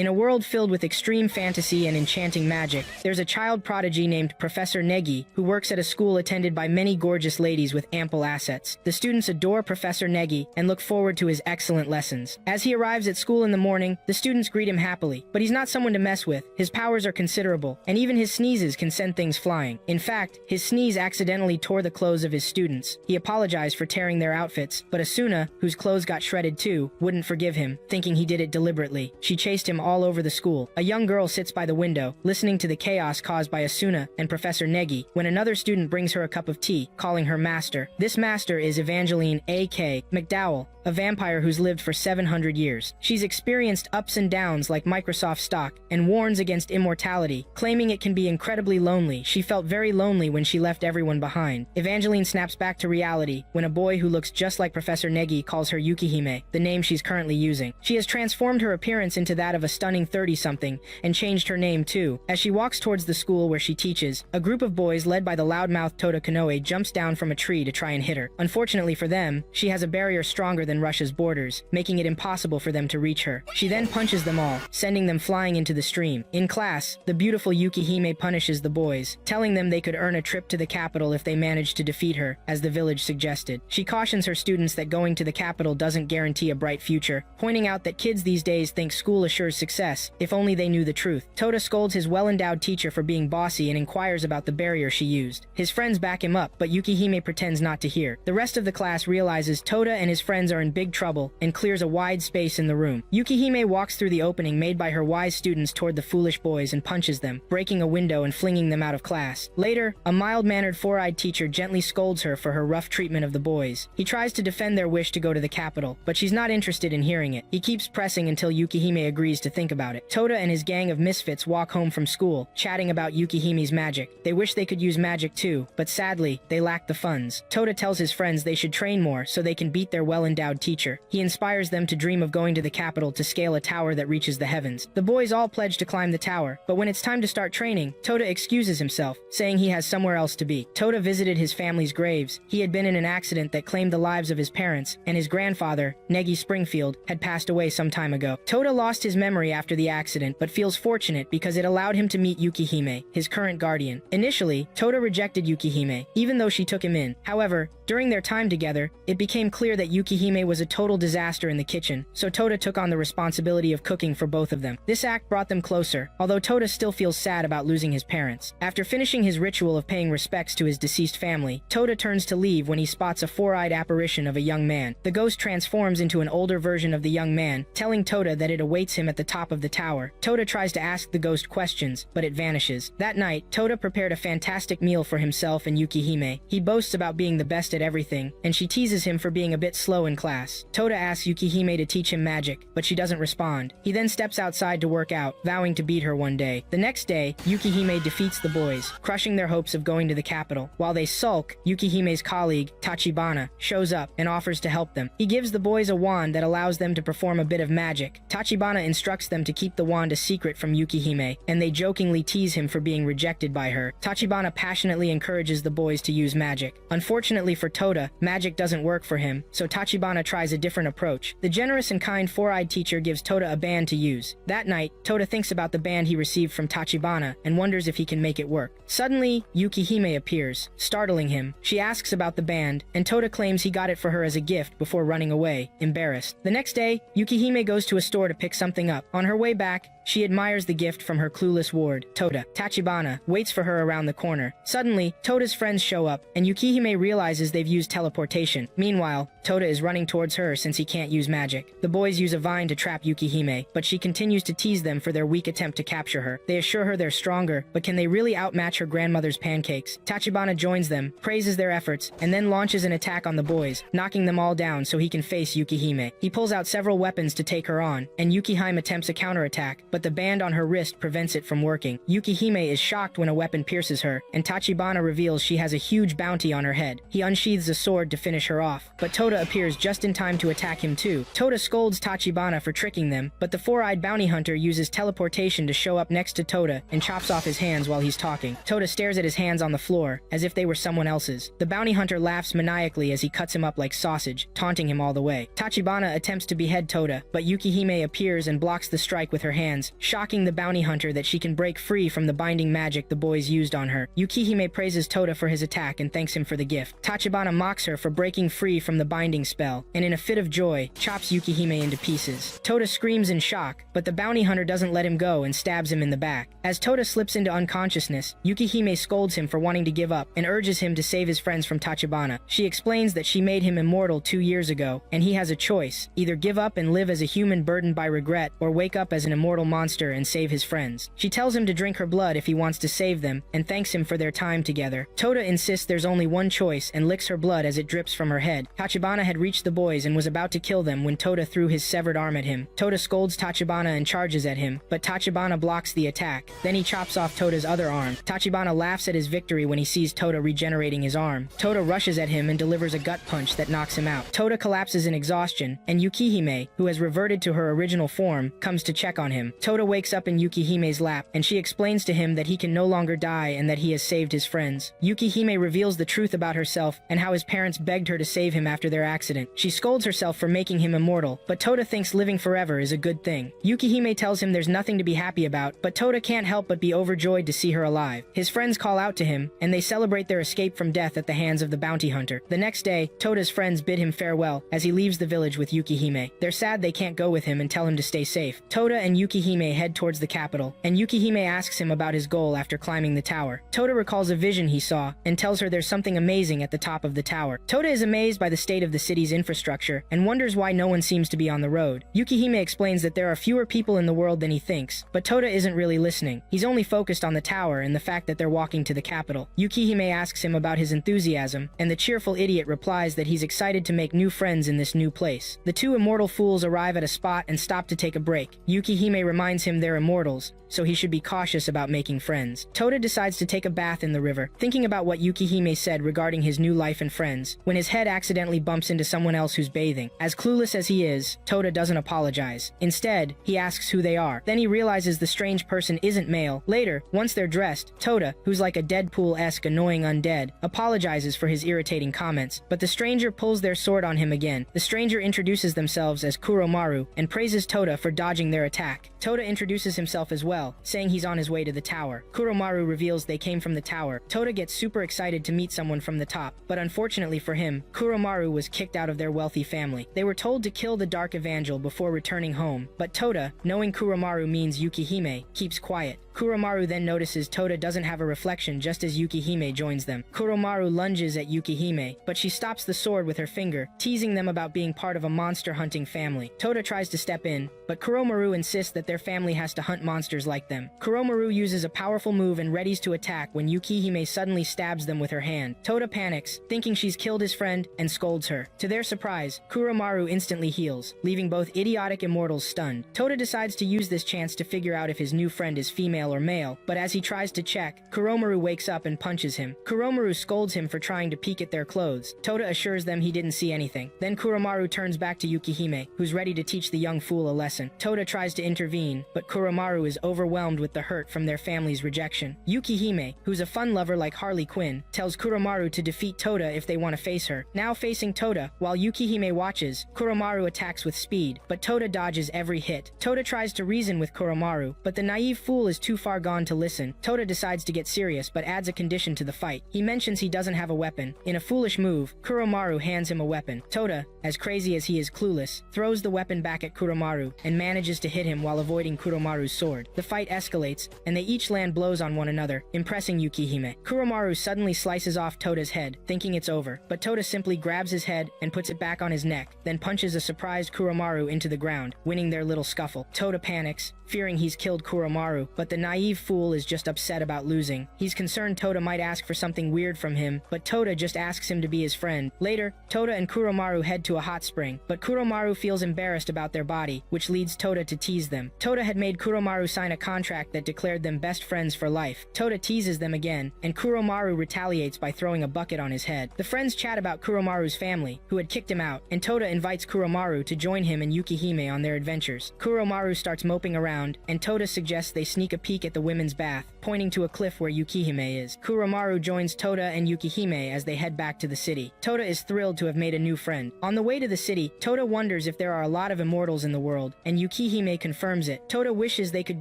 In a world filled with extreme fantasy and enchanting magic, there's a child prodigy named Professor Negi who works at a school attended by many gorgeous ladies with ample assets. The students adore Professor Negi and look forward to his excellent lessons. As he arrives at school in the morning, the students greet him happily, but he's not someone to mess with. His powers are considerable, and even his sneezes can send things flying. In fact, his sneeze accidentally tore the clothes of his students. He apologized for tearing their outfits, but Asuna, whose clothes got shredded too, wouldn't forgive him, thinking he did it deliberately. She chased him all over the school. A young girl sits by the window, listening to the chaos caused by Asuna and Professor Negi, when another student brings her a cup of tea, calling her master. This master is Evangeline A.K. McDowell, a vampire who's lived for 700 years. She's experienced ups and downs like Microsoft stock and warns against immortality, claiming it can be incredibly lonely. She felt very lonely when she left everyone behind. Evangeline snaps back to reality when a boy who looks just like Professor Negi calls her Yukihime, the name she's currently using. She has transformed her appearance into that of a stunning 30-something and changed her name too. As she walks towards the school where she teaches, a group of boys led by the loudmouth Toda Kanoe jumps down from a tree to try and hit her. Unfortunately for them, she has a barrier stronger than Russia's borders, making it impossible for them to reach her. She then punches them all, sending them flying into the stream. In class, the beautiful Yukihime punishes the boys, telling them they could earn a trip to the capital if they managed to defeat her, as the village suggested. She cautions her students that going to the capital doesn't guarantee a bright future, pointing out that kids these days think school assures success, if only they knew the truth. Toda scolds his well-endowed teacher for being bossy and inquires about the barrier she used. His friends back him up, but Yukihime pretends not to hear. The rest of the class realizes Toda and his friends are in big trouble and clears a wide space in the room. Yukihime walks through the opening made by her wise students toward the foolish boys and punches them, breaking a window and flinging them out of class. Later, a mild-mannered four-eyed teacher gently scolds her for her rough treatment of the boys. He tries to defend their wish to go to the capital, but she's not interested in hearing it. He keeps pressing until Yukihime agrees to think about it. Toda and his gang of misfits walk home from school, chatting about Yukihime's magic. They wish they could use magic too, but sadly, they lack the funds. Toda tells his friends they should train more so they can beat their well-endowed teacher. He inspires them to dream of going to the capital to scale a tower that reaches the heavens. The boys all pledge to climb the tower, but when it's time to start training, Toda excuses himself, saying he has somewhere else to be. Toda visited his family's graves. He had been in an accident that claimed the lives of his parents, and his grandfather, Negi Springfield, had passed away some time ago. Toda lost his memory after the accident, but feels fortunate because it allowed him to meet Yukihime, his current guardian. Initially, Toda rejected Yukihime, even though she took him in. However, during their time together, it became clear that Yukihime was a total disaster in the kitchen, so Toda took on the responsibility of cooking for both of them. This act brought them closer, although Toda still feels sad about losing his parents. After finishing his ritual of paying respects to his deceased family, Toda turns to leave when he spots a four-eyed apparition of a young man. The ghost transforms into an older version of the young man, telling Toda that it awaits him at the top of the tower. Toda tries to ask the ghost questions, but it vanishes. That night, Toda prepared a fantastic meal for himself and Yukihime. He boasts about being the best at everything, and she teases him for being a bit slow in class. Toda asks Yukihime to teach him magic, but she doesn't respond. He then steps outside to work out, vowing to beat her one day. The next day, Yukihime defeats the boys, crushing their hopes of going to the capital. While they sulk, Yukihime's colleague, Tachibana, shows up and offers to help them. He gives the boys a wand that allows them to perform a bit of magic. Tachibana instructs them to keep the wand a secret from Yukihime, and they jokingly tease him for being rejected by her. Tachibana passionately encourages the boys to use magic. Unfortunately for Toda, magic doesn't work for him, so Tachibana tries a different approach. The generous and kind four-eyed teacher gives Toda a band to use. That night, Toda thinks about the band he received from Tachibana and wonders if he can make it work. Suddenly, Yukihime appears, startling him. She asks about the band, and Toda claims he got it for her as a gift before running away, embarrassed. The next day, Yukihime goes to a store to pick something up. On her way back, she admires the gift from her clueless ward, Toda. Tachibana waits for her around the corner. Suddenly, Toda's friends show up, and Yukihime realizes they've used teleportation. Meanwhile, Toda is running towards her since he can't use magic. The boys use a vine to trap Yukihime, but she continues to tease them for their weak attempt to capture her. They assure her they're stronger, but can they really outmatch her grandmother's pancakes? Tachibana joins them, praises their efforts, and then launches an attack on the boys, knocking them all down so he can face Yukihime. He pulls out several weapons to take her on, and Yukihime attempts a counterattack, but the band on her wrist prevents it from working. Yukihime is shocked when a weapon pierces her, and Tachibana reveals she has a huge bounty on her head. He unsheathes a sword to finish her off, but Toda appears just in time to attack him too. Toda scolds Tachibana for tricking them, but the four-eyed bounty hunter uses teleportation to show up next to Toda and chops off his hands while he's talking. Toda stares at his hands on the floor, as if they were someone else's. The bounty hunter laughs maniacally as he cuts him up like sausage, taunting him all the way. Tachibana attempts to behead Toda, but Yukihime appears and blocks the strike with her hands, once, shocking the bounty hunter that she can break free from the binding magic the boys used on her. Yukihime praises Toda for his attack and thanks him for the gift. Tachibana mocks her for breaking free from the binding spell, and in a fit of joy, chops Yukihime into pieces. Toda screams in shock, but the bounty hunter doesn't let him go and stabs him in the back. As Toda slips into unconsciousness, Yukihime scolds him for wanting to give up and urges him to save his friends from Tachibana. She explains that she made him immortal 2 years ago, and he has a choice: either give up and live as a human burdened by regret, or wake up as an immortal monster and save his friends. She tells him to drink her blood if he wants to save them, and thanks him for their time together. Toda insists there's only one choice and licks her blood as it drips from her head. Tachibana had reached the boys and was about to kill them when Toda threw his severed arm at him. Toda scolds Tachibana and charges at him, but Tachibana blocks the attack. Then he chops off Toda's other arm. Tachibana laughs at his victory when he sees Toda regenerating his arm. Toda rushes at him and delivers a gut punch that knocks him out. Toda collapses in exhaustion, and Yukihime, who has reverted to her original form, comes to check on him. Toda wakes up in Yukihime's lap, and she explains to him that he can no longer die and that he has saved his friends. Yukihime reveals the truth about herself and how his parents begged her to save him after their accident. She scolds herself for making him immortal, but Toda thinks living forever is a good thing. Yukihime tells him there's nothing to be happy about, but Toda can't help but be overjoyed to see her alive. His friends call out to him, and they celebrate their escape from death at the hands of the bounty hunter. The next day, Toda's friends bid him farewell as he leaves the village with Yukihime. They're sad they can't go with him and tell him to stay safe. Toda and Yukihime head towards the capital, and Yukihime asks him about his goal after climbing the tower. Toda recalls a vision he saw and tells her there's something amazing at the top of the tower. Toda is amazed by the state of the city's infrastructure and wonders why no one seems to be on the road. Yukihime explains that there are fewer people in the world than he thinks, but Toda isn't really listening. He's only focused on the tower and the fact that they're walking to the capital. Yukihime asks him about his enthusiasm, and the cheerful idiot replies that he's excited to make new friends in this new place. The two immortal fools arrive at a spot and stop to take a break. Yukihime reminds him they're immortals, so he should be cautious about making friends. Toda decides to take a bath in the river, thinking about what Yukihime said regarding his new life and friends, when his head accidentally bumps into someone else who's bathing. As clueless as he is, Toda doesn't apologize. Instead, he asks who they are. Then he realizes the strange person isn't male. Later, once they're dressed, Toda, who's like a Deadpool-esque annoying undead, apologizes for his irritating comments, but the stranger pulls their sword on him again. The stranger introduces themselves as Kuromaru and praises Toda for dodging their attack. Toda introduces himself as well, saying he's on his way to the tower. Kuromaru reveals they came from the tower. Toda gets super excited to meet someone from the top, but unfortunately for him, Kuromaru was kicked out of their wealthy family. They were told to kill the Dark Evangel before returning home, but Toda, knowing Kuromaru means Yukihime, keeps quiet. Kuromaru then notices Toda doesn't have a reflection just as Yukihime joins them. Kuromaru lunges at Yukihime, but she stops the sword with her finger, teasing them about being part of a monster-hunting family. Toda tries to step in, but Kuromaru insists that their family has to hunt monsters like them. Kuromaru uses a powerful move and readies to attack when Yukihime suddenly stabs them with her hand. Toda panics, thinking she's killed his friend, and scolds her. To their surprise, Kuromaru instantly heals, leaving both idiotic immortals stunned. Toda decides to use this chance to figure out if his new friend is female or male, but as he tries to check, Kuromaru wakes up and punches him. Kuromaru scolds him for trying to peek at their clothes. Toda assures them he didn't see anything. Then Kuromaru turns back to Yukihime, who's ready to teach the young fool a lesson. Toda tries to intervene, but Kuromaru is overwhelmed with the hurt from their family's rejection. Yukihime, who's a fun lover like Harley Quinn, tells Kuromaru to defeat Toda if they want to face her. Now facing Toda, while Yukihime watches, Kuromaru attacks with speed, but Toda dodges every hit. Toda tries to reason with Kuromaru, but the naive fool is too far gone to listen. Toda decides to get serious but adds a condition to the fight. He mentions he doesn't have a weapon. In a foolish move, Kuromaru hands him a weapon. Toda, as crazy as he is clueless, throws the weapon back at Kuromaru and manages to hit him while avoiding Kuromaru's sword. The fight escalates, and they each land blows on one another, impressing Yukihime. Kuromaru suddenly slices off Toda's head, thinking it's over, but Toda simply grabs his head and puts it back on his neck, then punches a surprised Kuromaru into the ground, winning their little scuffle. Toda panics, fearing he's killed Kuromaru, but the naive fool is just upset about losing. He's concerned Toda might ask for something weird from him, but Toda just asks him to be his friend. Later, Toda and Kuromaru head to a hot spring, but Kuromaru feels embarrassed about their body, which leads Toda to tease them. Toda had made Kuromaru sign a contract that declared them best friends for life. Toda teases them again, and Kuromaru retaliates by throwing a bucket on his head. The friends chat about Kuromaru's family, who had kicked him out, and Toda invites Kuromaru to join him and Yukihime on their adventures. Kuromaru starts moping around, and Toda suggests they sneak a peek peek at the women's bath, pointing to a cliff where Yukihime is. Kuromaru joins Toda and Yukihime as they head back to the city. Toda is thrilled to have made a new friend. On the way to the city, Toda wonders if there are a lot of immortals in the world, and Yukihime confirms it. Toda wishes they could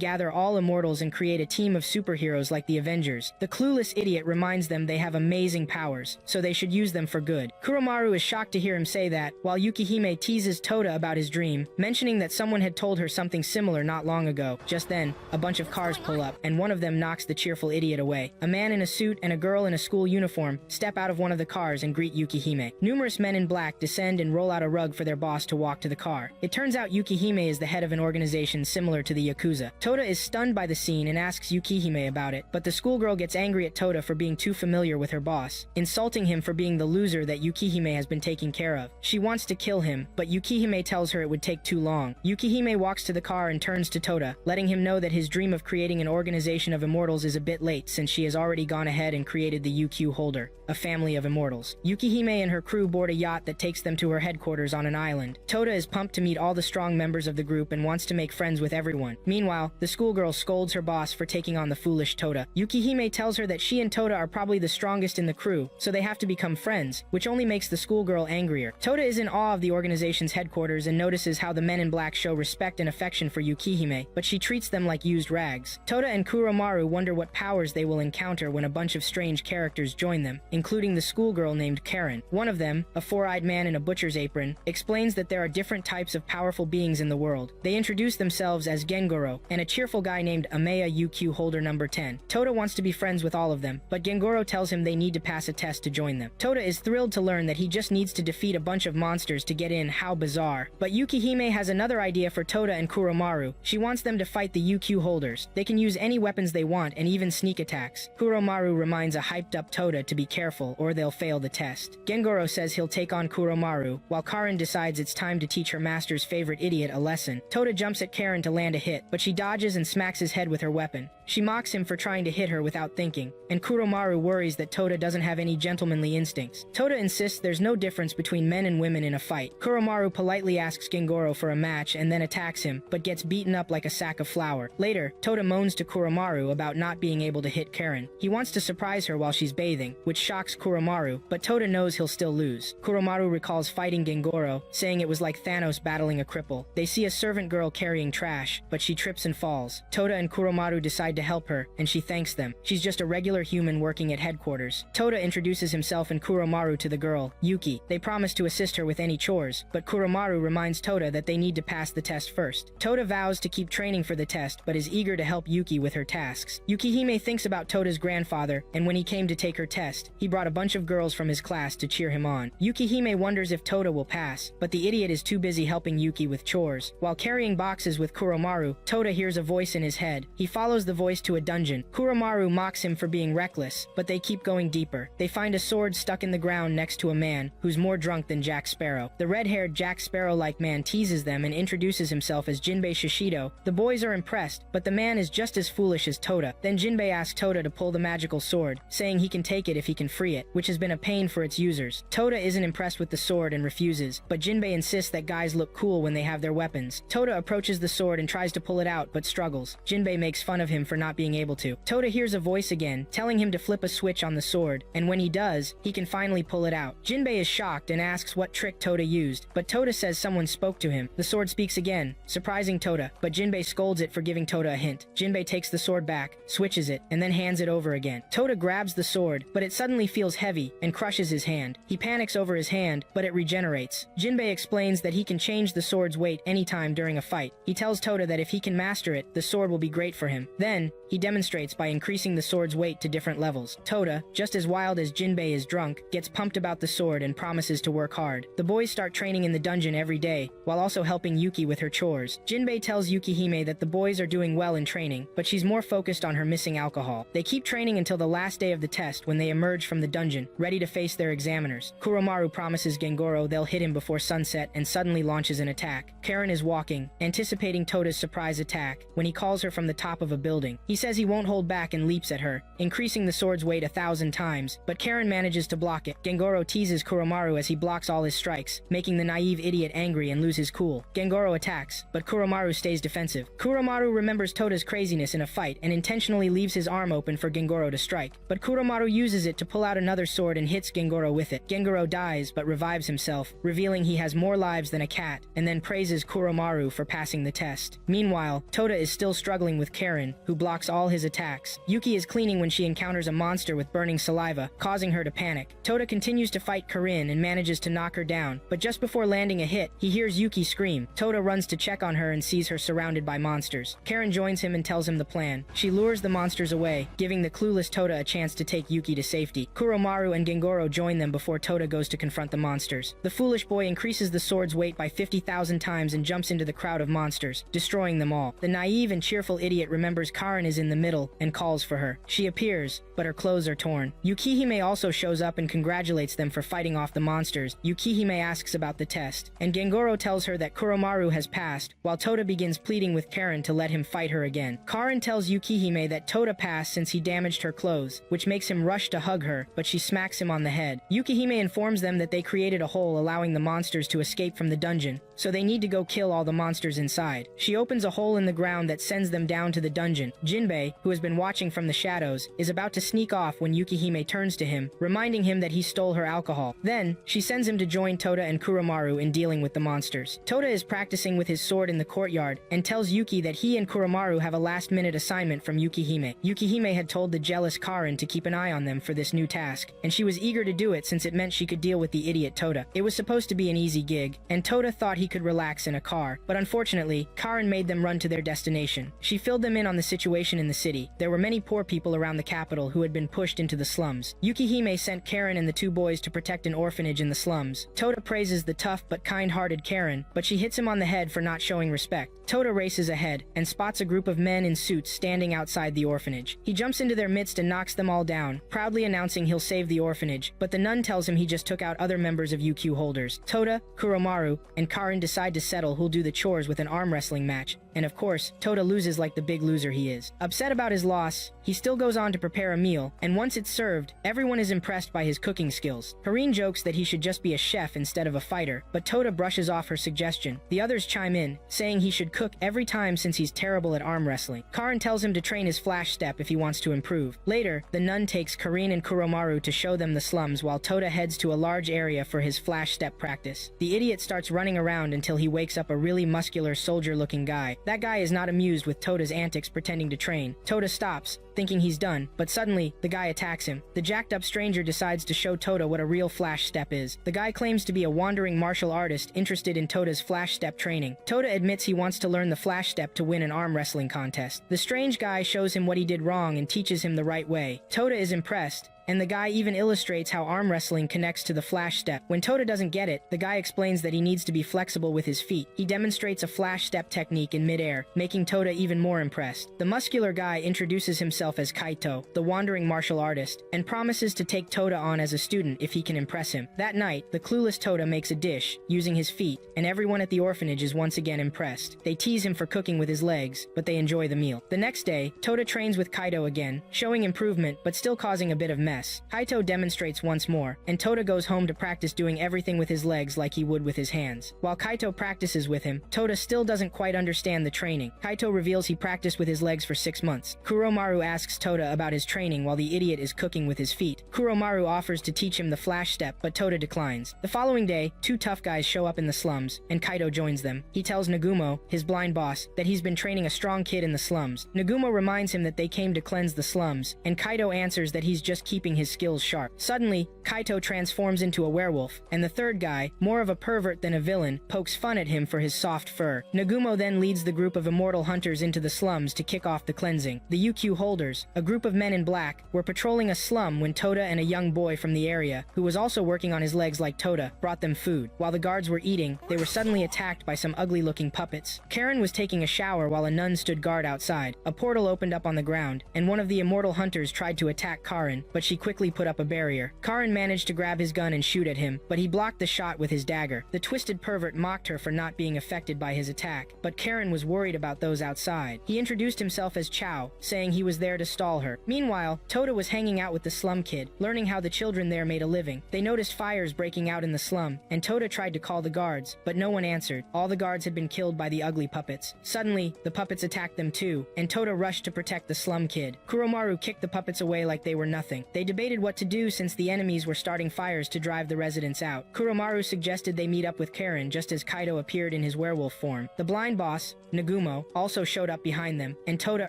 gather all immortals and create a team of superheroes like the Avengers. The clueless idiot reminds them they have amazing powers, so they should use them for good. Kuromaru is shocked to hear him say that, while Yukihime teases Toda about his dream, mentioning that someone had told her something similar not long ago. Just then, a bunch of cars pull up, and one of them knocks the cheerful idiot away. A man in a suit and a girl in a school uniform step out of one of the cars and greet Yukihime. Numerous men in black descend and roll out a rug for their boss to walk to the car. It turns out Yukihime is the head of an organization similar to the Yakuza. Toda is stunned by the scene and asks Yukihime about it, but the schoolgirl gets angry at Toda for being too familiar with her boss, insulting him for being the loser that Yukihime has been taking care of. She wants to kill him, but Yukihime tells her it would take too long. Yukihime walks to the car and turns to Toda, letting him know that his dream of creating an organization of immortals is a bit late since she has already gone ahead and created the UQ Holder, a family of immortals. Yukihime and her crew board a yacht that takes them to her headquarters on an island. Toda is pumped to meet all the strong members of the group and wants to make friends with everyone. Meanwhile, the schoolgirl scolds her boss for taking on the foolish Toda. Yukihime tells her that she and Toda are probably the strongest in the crew, so they have to become friends, which only makes the schoolgirl angrier. Toda is in awe of the organization's headquarters and notices how the men in black show respect and affection for Yukihime, but she treats them like used rags. Toda and Kuromaru wonder what powers they will encounter when a bunch of strange characters join them, including the schoolgirl named Karen. One of them, a four-eyed man in a butcher's apron, explains that there are different types of powerful beings in the world. They introduce themselves as Gengoro, and a cheerful guy named Ameya UQ Holder number 10. Toda wants to be friends with all of them, but Gengoro tells him they need to pass a test to join them. Toda is thrilled to learn that he just needs to defeat a bunch of monsters to get in. How bizarre. But Yukihime has another idea for Toda and Kuromaru. She wants them to fight the UQ holders. They can use any weapons they want and even sneak attacks. Kuromaru reminds a hyped-up Toda to be careful or they'll fail the test. Gengoro says he'll take on Kuromaru, while Karen decides it's time to teach her master's favorite idiot a lesson. Toda jumps at Karen to land a hit, but she dodges and smacks his head with her weapon. She mocks him for trying to hit her without thinking, and Kuromaru worries that Toda doesn't have any gentlemanly instincts. Toda insists there's no difference between men and women in a fight. Kuromaru politely asks Gengoro for a match and then attacks him, but gets beaten up like a sack of flour. Later, Toda moans to Kuromaru about not being able to hit Karen. He wants to surprise her while she's bathing, which shocks Kuromaru, but Toda knows he'll still lose. Kuromaru recalls fighting Gengoro, saying it was like Thanos battling a cripple. They see a servant girl carrying trash, but she trips and falls. Toda and Kuromaru decide to help her, and she thanks them. She's just a regular human working at headquarters. Toda introduces himself and Kuromaru to the girl, Yuki. They promise to assist her with any chores, but Kuromaru reminds Toda that they need to pass the test first. Toda vows to keep training for the test, but is eager to help Yuki with her tasks. Yukihime thinks about Toda's grandfather, and when he came to take her test, he brought a bunch of girls from his class to cheer him on. Yukihime wonders if Toda will pass, but the idiot is too busy helping Yuki with chores. While carrying boxes with Kuromaru, Toda hears a voice in his head. He follows the voice to a dungeon. Kuromaru mocks him for being reckless, but they keep going deeper. They find a sword stuck in the ground next to a man who's more drunk than Jack Sparrow. The red-haired Jack Sparrow-like man teases them and introduces himself as Jinbei Shishido. The boys are impressed, but the man is just as foolish as Toda. Then Jinbei asks Toda to pull the magical sword, saying he can take it if he can free it, which has been a pain for its users. Toda isn't impressed with the sword and refuses, but Jinbei insists that guys look cool when they have their weapons. Toda approaches the sword and tries to pull it out, but struggles. Jinbei makes fun of him for not being able to. Toda hears a voice again, telling him to flip a switch on the sword, and when he does, he can finally pull it out. Jinbei is shocked and asks what trick Toda used, but Toda says someone spoke to him. The sword speaks again, surprising Toda, but Jinbei scolds it for giving Toda a hint. Jinbei takes the sword back, switches it, and then hands it over again. Toda grabs the sword, but it suddenly feels heavy and crushes his hand. He panics over his hand, but it regenerates. Jinbei explains that he can change the sword's weight anytime during a fight. He tells Toda that if he can master it, the sword will be great for him. Then, he demonstrates by increasing the sword's weight to different levels. Toda, just as wild as Jinbei is drunk, gets pumped about the sword and promises to work hard. The boys start training in the dungeon every day, while also helping Yuki with her chores. Jinbei tells Yukihime that the boys are doing well in training, but she's more focused on her missing alcohol. They keep training until the last day of the test when they emerge from the dungeon, ready to face their examiners. Kuromaru promises Gengoro they'll hit him before sunset and suddenly launches an attack. Karen is walking, anticipating Toda's surprise attack, when he calls her from the top of a building. He says he won't hold back and leaps at her, increasing the sword's weight 1,000 times, but Karen manages to block it. Gengoro teases Kuromaru as he blocks all his strikes, making the naive idiot angry and lose his cool. Gengoro attacks, but Kuromaru stays defensive. Kuromaru remembers Toda's crazy craziness in a fight and intentionally leaves his arm open for Gengoro to strike. But Kuromaru uses it to pull out another sword and hits Gengoro with it. Gengoro dies but revives himself, revealing he has more lives than a cat, and then praises Kuromaru for passing the test. Meanwhile, Tota is still struggling with Karen, who blocks all his attacks. Yuki is cleaning when she encounters a monster with burning saliva, causing her to panic. Tota continues to fight Karin and manages to knock her down, but just before landing a hit, he hears Yuki scream. Tota runs to check on her and sees her surrounded by monsters. Karen joins him and tells him the plan. She lures the monsters away, giving the clueless Tota a chance to take Yuki to safety. Kuromaru and Gengoro join them before Tota goes to confront the monsters. The foolish boy increases the sword's weight by 50,000 times and jumps into the crowd of monsters, destroying them all. The naive and cheerful idiot remembers Karen is in the middle and calls for her. She appears, but her clothes are torn. Yukihime also shows up and congratulates them for fighting off the monsters. Yukihime asks about the test, and Gengoro tells her that Kuromaru has passed, while Tota begins pleading with Karen to let him fight her again. Karen tells Yukihime that Tota passed since he damaged her clothes, which makes him rush to hug her, but she smacks him on the head. Yukihime informs them that they created a hole allowing the monsters to escape from the dungeon, so they need to go kill all the monsters inside. She opens a hole in the ground that sends them down to the dungeon. Jinbei, who has been watching from the shadows, is about to sneak off when Yukihime turns to him, reminding him that he stole her alcohol. Then, she sends him to join Tota and Kuromaru in dealing with the monsters. Tota is practicing with his sword in the courtyard and tells Yuki that he and Kuromaru have a last-minute assignment from Yukihime. Yukihime had told the jealous Karen to keep an eye on them for this new task, and she was eager to do it since it meant she could deal with the idiot Tota. It was supposed to be an easy gig, and Tota thought he could relax in a car, but unfortunately, Karen made them run to their destination. She filled them in on the situation in the city. There were many poor people around the capital who had been pushed into the slums. Yukihime sent Karen and the two boys to protect an orphanage in the slums. Tota praises the tough but kind-hearted Karen, but she hits him on the head for not showing respect. Tota races ahead and spots a group of men in suits standing outside the orphanage. He jumps into their midst and knocks them all down, proudly announcing he'll save the orphanage, but the nun tells him he just took out other members of UQ holders. Tota, Kuromaru, and Karen decide to settle who'll do the chores with an arm wrestling match, and of course, Tota loses like the big loser he is. Upset about his loss, he still goes on to prepare a meal, and once it's served, everyone is impressed by his cooking skills. Karin jokes that he should just be a chef instead of a fighter, but Tota brushes off her suggestion. The others chime in, saying he should cook every time since he's terrible at arm wrestling. Karen tells him to train his flash step if he wants to improve. Later, the nun takes Karin and Kuromaru to show them the slums while Tota heads to a large area for his flash step practice. The idiot starts running around until he wakes up a really muscular soldier-looking guy. That guy is not amused with Tota's antics pretending to train. Tota stops, thinking he's done, but suddenly, the guy attacks him. The jacked-up stranger decides to show Tota what a real flash step is. The guy claims to be a wandering martial artist interested in Tota's flash step training. Tota admits he wants to learn the flash step to win an arm wrestling contest. The strange guy shows him what he did wrong and teaches him the right way. Tota is impressed, and the guy even illustrates how arm wrestling connects to the flash step. When Tota doesn't get it, the guy explains that he needs to be flexible with his feet. He demonstrates a flash step technique in midair, making Tota even more impressed. The muscular guy introduces himself as Kaito, the wandering martial artist, and promises to take Tota on as a student if he can impress him. That night, the clueless Tota makes a dish, using his feet, and everyone at the orphanage is once again impressed. They tease him for cooking with his legs, but they enjoy the meal. The next day, Tota trains with Kaito again, showing improvement but still causing a bit of mess. Kaito demonstrates once more, and Tota goes home to practice doing everything with his legs like he would with his hands. While Kaito practices with him, Tota still doesn't quite understand the training. Kaito reveals he practiced with his legs for 6 months. Kuromaru asks Tota about his training while the idiot is cooking with his feet. Kuromaru offers to teach him the flash step, but Tota declines. The following day, two tough guys show up in the slums, and Kaito joins them. He tells Nagumo, his blind boss, that he's been training a strong kid in the slums. Nagumo reminds him that they came to cleanse the slums, and Kaito answers that he's just keeping his skills sharp. Suddenly, Kaito transforms into a werewolf, and the third guy, more of a pervert than a villain, pokes fun at him for his soft fur. Nagumo then leads the group of immortal hunters into the slums to kick off the cleansing. The UQ holders, a group of men in black, were patrolling a slum when Tota and a young boy from the area, who was also working on his legs like Tota, brought them food. While the guards were eating, they were suddenly attacked by some ugly-looking puppets. Karen was taking a shower while a nun stood guard outside. A portal opened up on the ground, and one of the immortal hunters tried to attack Karen, but she she quickly put up a barrier. Karin managed to grab his gun and shoot at him, but he blocked the shot with his dagger. The twisted pervert mocked her for not being affected by his attack, but Karin was worried about those outside. He introduced himself as Chow, saying he was there to stall her. Meanwhile, Tota was hanging out with the slum kid, learning how the children there made a living. They noticed fires breaking out in the slum, and Tota tried to call the guards, but no one answered. All the guards had been killed by the ugly puppets. Suddenly, the puppets attacked them too, and Tota rushed to protect the slum kid. Kuromaru kicked the puppets away like they were nothing. They debated what to do since the enemies were starting fires to drive the residents out. Kuromaru suggested they meet up with Karin just as Kaido appeared in his werewolf form. The blind boss, Nagumo, also showed up behind them, and Tota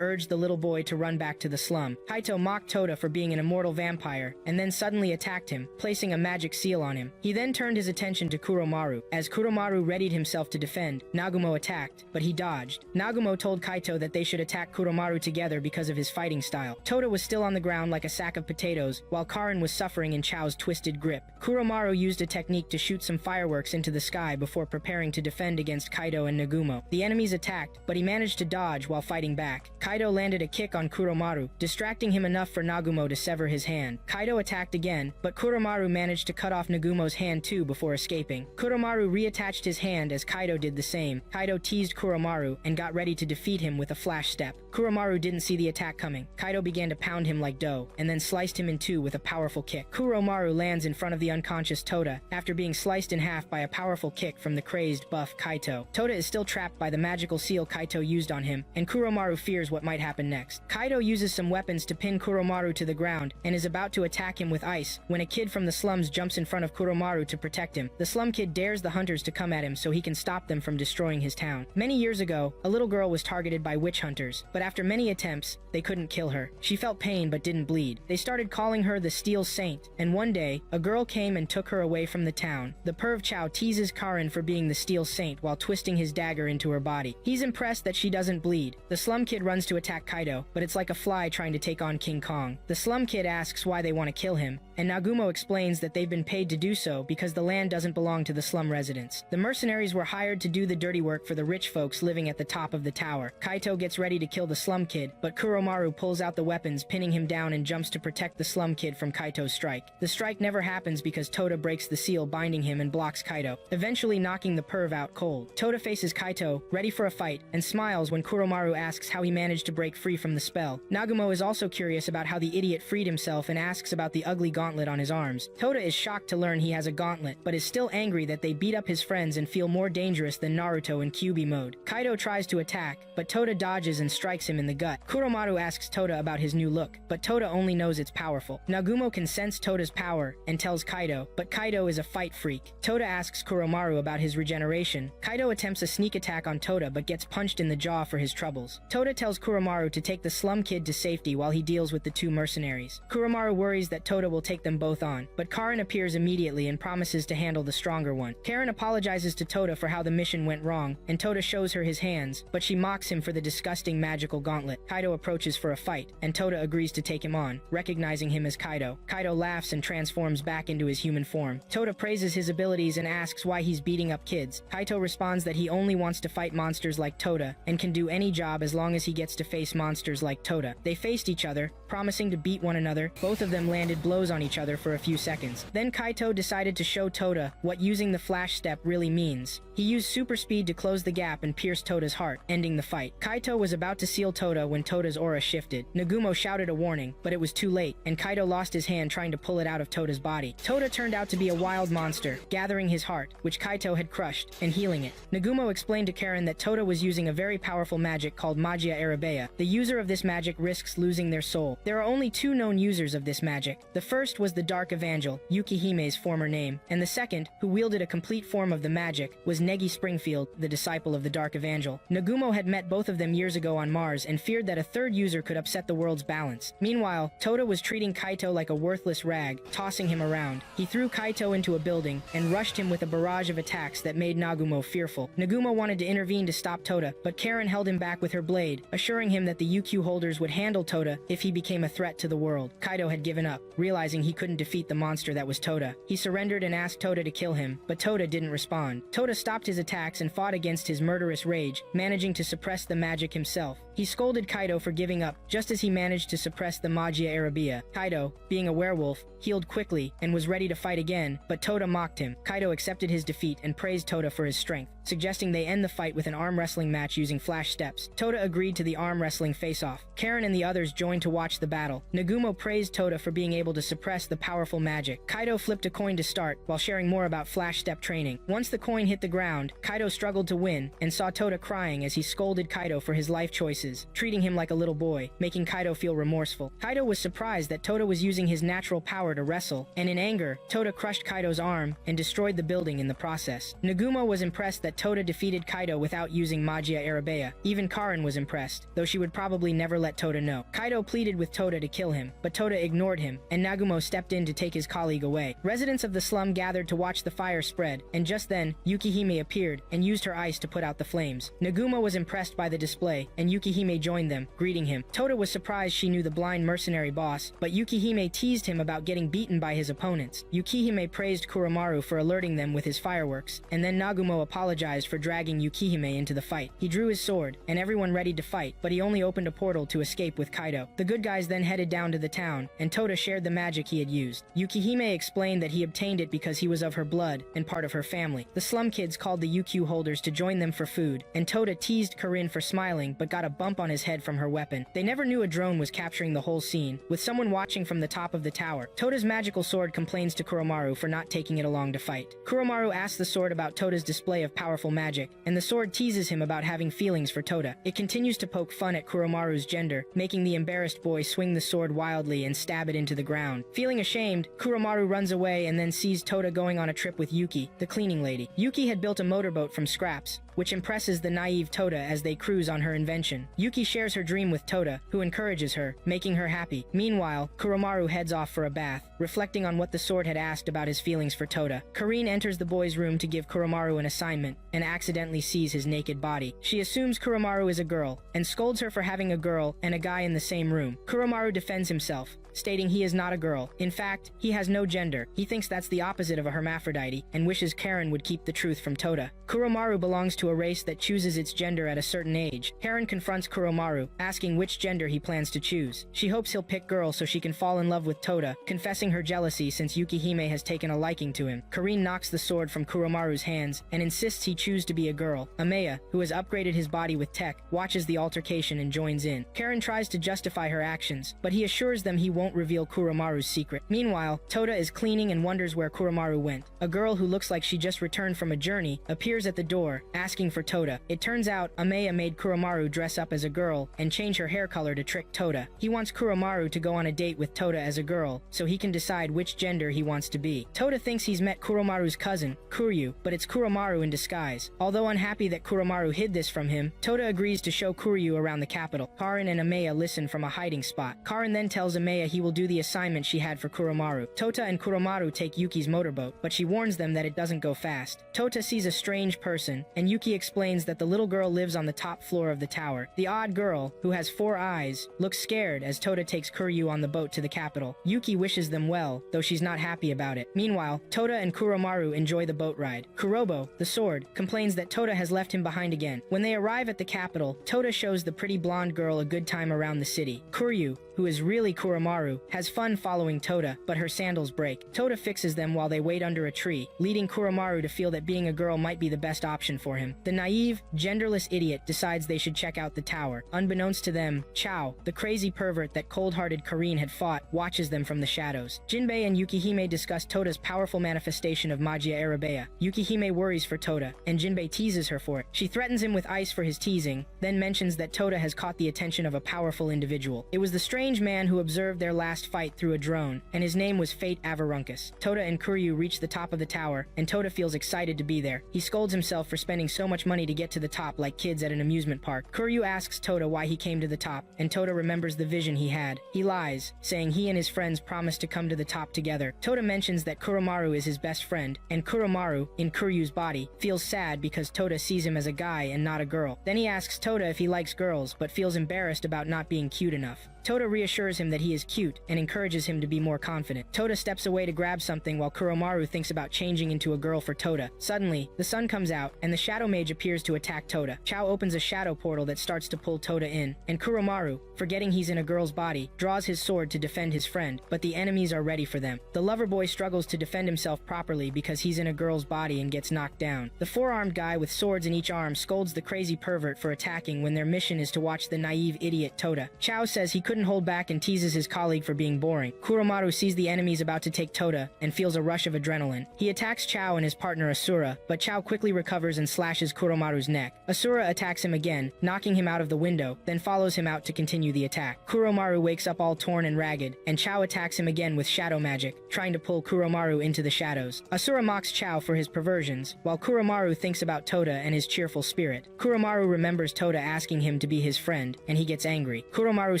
urged the little boy to run back to the slum. Kaito mocked Tota for being an immortal vampire, and then suddenly attacked him, placing a magic seal on him. He then turned his attention to Kuromaru. As Kuromaru readied himself to defend, Nagumo attacked, but he dodged. Nagumo told Kaito that they should attack Kuromaru together because of his fighting style. Tota was still on the ground like a sack of potatoes, while Karin was suffering in Chow's twisted grip. Kuromaru used a technique to shoot some fireworks into the sky before preparing to defend against Kaido and Nagumo. The enemies attacked, but he managed to dodge while fighting back. Kaido landed a kick on Kuromaru, distracting him enough for Nagumo to sever his hand. Kaido attacked again, but Kuromaru managed to cut off Nagumo's hand too before escaping. Kuromaru reattached his hand as Kaido did the same. Kaido teased Kuromaru and got ready to defeat him with a flash step. Kuromaru didn't see the attack coming. Kaido began to pound him like dough, and then sliced him in two with a powerful kick. Kuromaru lands in front of the unconscious Tota, after being sliced in half by a powerful kick from the crazed buff Kaito. Tota is still trapped by the magical seal Kaito used on him, and Kuromaru fears what might happen next. Kaito uses some weapons to pin Kuromaru to the ground, and is about to attack him with ice, when a kid from the slums jumps in front of Kuromaru to protect him. The slum kid dares the hunters to come at him so he can stop them from destroying his town. Many years ago, a little girl was targeted by witch hunters, but after many attempts, they couldn't kill her. She felt pain but didn't bleed. They started calling her the Steel Saint, and one day, a girl came and took her away from the town. The perv Chow teases Karin for being the Steel Saint while twisting his dagger into her body. He's impressed that she doesn't bleed. The slum kid runs to attack Kaido, but it's like a fly trying to take on King Kong. The slum kid asks why they want to kill him, and Nagumo explains that they've been paid to do so because the land doesn't belong to the slum residents. The mercenaries were hired to do the dirty work for the rich folks living at the top of the tower. Kaito gets ready to kill the slum kid, but Kuromaru pulls out the weapons, pinning him down, and jumps to protect the slum kid from Kaito's strike. The strike never happens because Tota breaks the seal binding him and blocks Kaito, eventually knocking the perv out cold. Tota faces Kaito, ready for a fight, and smiles when Kuromaru asks how he managed to break free from the spell. Nagumo is also curious about how the idiot freed himself and asks about the ugly gauntlet on his arms. Tota is shocked to learn he has a gauntlet, but is still angry that they beat up his friends and feel more dangerous than Naruto in Kyuubi mode. Kaito tries to attack, but Tota dodges and strikes him in the gut. Kuromaru asks Tota about his new look, but Tota only knows it's powerful. Nagumo can sense Tota's power and tells Kaido, but Kaido is a fight freak. Tota asks Kuromaru about his regeneration. Kaido attempts a sneak attack on Tota but gets punched in the jaw for his troubles. Tota tells Kuromaru to take the slum kid to safety while he deals with the two mercenaries. Kuromaru worries that Tota will take them both on, but Karin appears immediately and promises to handle the stronger one. Karin apologizes to Tota for how the mission went wrong, and Tota shows her his hands, but she mocks him for the disgusting magical gauntlet. Kaido approaches for a fight, and Tota agrees to take him on, recognizing him as Kaido. Kaido laughs and transforms back into his human form. Tota praises his abilities and asks why he's beating up kids. Kaito responds that he only wants to fight monsters like Tota, and can do any job as long as he gets to face monsters like Tota. They faced each other, promising to beat one another. Both of them landed blows on each other for a few seconds. Then Kaito decided to show Tota what using the flash step really means. He used super speed to close the gap and pierce Tota's heart, ending the fight. Kaito was about to seal Tota when Tota's aura shifted. Nagumo shouted a warning, but it was too late, and Kaito lost his hand trying to pull it out of Tota's body. Tota turned out to be a wild monster, gathering his heart, which Kaito had crushed, and healing it. Nagumo explained to Karin that Tota was using a very powerful magic called Magia Arabea. The user of this magic risks losing their soul. There are only two known users of this magic. The first was the Dark Evangel, Yukihime's former name, and the second, who wielded a complete form of the magic, was Negi Springfield, the disciple of the Dark Evangel. Nagumo had met both of them years ago on Mars and feared that a third user could upset the world's balance. Meanwhile, Tota was treating Kaito like a worthless rag, tossing him around. He threw Kaito into a building and rushed him with a barrage of attacks that made Nagumo fearful. Nagumo wanted to intervene to stop Tota, but Karin held him back with her blade, assuring him that the UQ holders would handle Tota if he became a threat to the world. Kaito had given up, realizing he couldn't defeat the monster that was Tota. He surrendered and asked Tota to kill him, but Tota didn't respond. Tota stopped his attacks and fought against his murderous rage, managing to suppress the magic himself. He scolded Kaito for giving up, just as he managed to suppress the Magia Arabea. Kaido, being a werewolf, healed quickly and was ready to fight again, but Toda mocked him. Kaido accepted his defeat and praised Toda for his strength, suggesting they end the fight with an arm wrestling match using flash steps. Toda agreed to the arm wrestling face-off. Karen and the others joined to watch the battle. Nagumo praised Toda for being able to suppress the powerful magic. Kaido flipped a coin to start, while sharing more about flash step training. Once the coin hit the ground, Kaido struggled to win, and saw Toda crying as he scolded Kaido for his life choices, treating him like a little boy, making Kaido feel remorseful. Kaido was surprised that Toda was using his natural power to wrestle, and in anger, Toda crushed Kaido's arm and destroyed the building in the process. Nagumo was impressed that Toda defeated Kaido without using magia Arabea. Even Karen was impressed, though she would probably never let Toda know. Kaido pleaded with Toda to kill him, but Toda ignored him, and Nagumo stepped in to take his colleague away. Residents of the slum gathered to watch the fire spread, and just then, Yukihime appeared and used her ice to put out the flames. Nagumo was impressed by the display, and Yukihime joined them, greeting him. Toda was surprised she knew the blind mercenary boss, but Yukihime teased him about getting beaten by his opponents. Yukihime praised Kuromaru for alerting them with his fireworks, and then Nagumo apologized for dragging Yukihime into the fight. He drew his sword, and everyone readied to fight, but he only opened a portal to escape with Kaido. The good guys then headed down to the town, and Toda shared the magic he had used. Yukihime explained that he obtained it because he was of her blood and part of her family. The slum kids called the UQ holders to join them for food, and Toda teased Corinne for smiling but got a bump on his head from her weapon. They never knew a drone was capturing the whole scene, with someone watching from the top of the tower. Toda's magical sword complains to Kuromaru for not taking it along to fight. Kuromaru asks the sword about Toda's display of powerful magic, and the sword teases him about having feelings for Toda. It continues to poke fun at Kuromaru's gender, making the embarrassed boy swing the sword wildly and stab it into the ground. Feeling ashamed, Kuromaru runs away and then sees Toda going on a trip with Yuki, the cleaning lady. Yuki had built a motorboat from scraps, which impresses the naive Toda as they cruise on her invention. Yuki shares her dream with Toda, who encourages her, making her happy. Meanwhile, Kuromaru heads off for a bath, reflecting on what the sword had asked about his feelings for Toda. Corinne enters the boy's room to give Kuromaru an assignment, and accidentally sees his naked body. She assumes Kuromaru is a girl, and scolds her for having a girl and a guy in the same room. Kuromaru defends himself, stating he is not a girl. In fact, he has no gender. He thinks that's the opposite of a hermaphrodite, and wishes Karen would keep the truth from Toda. Kuromaru belongs to a race that chooses its gender at a certain age. Karen confronts Kuromaru, asking which gender he plans to choose. She hopes he'll pick girl so she can fall in love with Toda, confessing her jealousy since Yukihime has taken a liking to him. Corinne knocks the sword from Kuromaru's hands and insists he choose to be a girl. Amaya, who has upgraded his body with tech, watches the altercation and joins in. Karen tries to justify her actions, but he assures them he won't reveal Kuromaru's secret. Meanwhile, Toda is cleaning and wonders where Kuromaru went. A girl who looks like she just returned from a journey appears at the door, asking for Toda. It turns out Amaya made Kuromaru dress up as a girl and change her hair color to trick Toda. He wants Kuromaru to go on a date with Toda as a girl, so he can decide which gender he wants to be. Toda thinks he's met Kuromaru's cousin, Kuryu, but it's Kuromaru in disguise. Although unhappy that Kuromaru hid this from him, Toda agrees to show Kuryu around the capital. Karin and Amaya listen from a hiding spot. Karin then tells Amaya he will do the assignment she had for Kuromaru. Tota and Kuromaru take Yuki's motorboat, but she warns them that it doesn't go fast. Tota sees a strange person, and Yuki explains that the little girl lives on the top floor of the tower. The odd girl, who has 4 eyes, looks scared as Tota takes Kuryu on the boat to the capital. Yuki wishes them well, though she's not happy about it. Meanwhile, Tota and Kuromaru enjoy the boat ride. Kurobo, the sword, complains that Tota has left him behind again. When they arrive at the capital, Tota shows the pretty blonde girl a good time around the city. Kuryu, who is really Kuromaru, has fun following Tota, but her sandals break. Tota fixes them while they wait under a tree, leading Kuromaru to feel that being a girl might be the best option for him. The naive, genderless idiot decides they should check out the tower. Unbeknownst to them, Chao, the crazy pervert that cold-hearted Corinne had fought, watches them from the shadows. Jinbei and Yukihime discuss Tota's powerful manifestation of magia Arabea. Yukihime worries for Tota, and Jinbei teases her for it. She threatens him with ice for his teasing, then mentions that Tota has caught the attention of a powerful individual. It was the strange man who observed their last fight through a drone, and his name was Fate Avarunkus. Tota and Kuryu reach the top of the tower, and Tota feels excited to be there. He scolds himself for spending so much money to get to the top like kids at an amusement park. Kuryu asks Tota why he came to the top, and Tota remembers the vision he had. He lies, saying he and his friends promised to come to the top together. Tota mentions that Kuromaru is his best friend, and Kuromaru, in Kuryu's body, feels sad because Tota sees him as a guy and not a girl. Then he asks Tota if he likes girls, but feels embarrassed about not being cute enough. Toda reassures him that he is cute and encourages him to be more confident. Toda steps away to grab something while Kuromaru thinks about changing into a girl for Toda. Suddenly, the sun comes out and the Shadow Mage appears to attack Toda. Chao opens a shadow portal that starts to pull Toda in, and Kuromaru, forgetting he's in a girl's body, draws his sword to defend his friend, but the enemies are ready for them. The lover boy struggles to defend himself properly because he's in a girl's body and gets knocked down. The four-armed guy with swords in each arm scolds the crazy pervert for attacking when their mission is to watch the naive idiot Toda. Chao says he couldn't hold back and teases his colleague for being boring. Kuromaru sees the enemies about to take Toda and feels a rush of adrenaline. He attacks Chao and his partner Asura, but Chao quickly recovers and slashes Kuromaru's neck. Asura attacks him again, knocking him out of the window, then follows him out to continue the attack. Kuromaru wakes up all torn and ragged, and Chao attacks him again with shadow magic, trying to pull Kuromaru into the shadows. Asura mocks Chao for his perversions, while Kuromaru thinks about Toda and his cheerful spirit. Kuromaru remembers Toda asking him to be his friend, and he gets angry. Kuromaru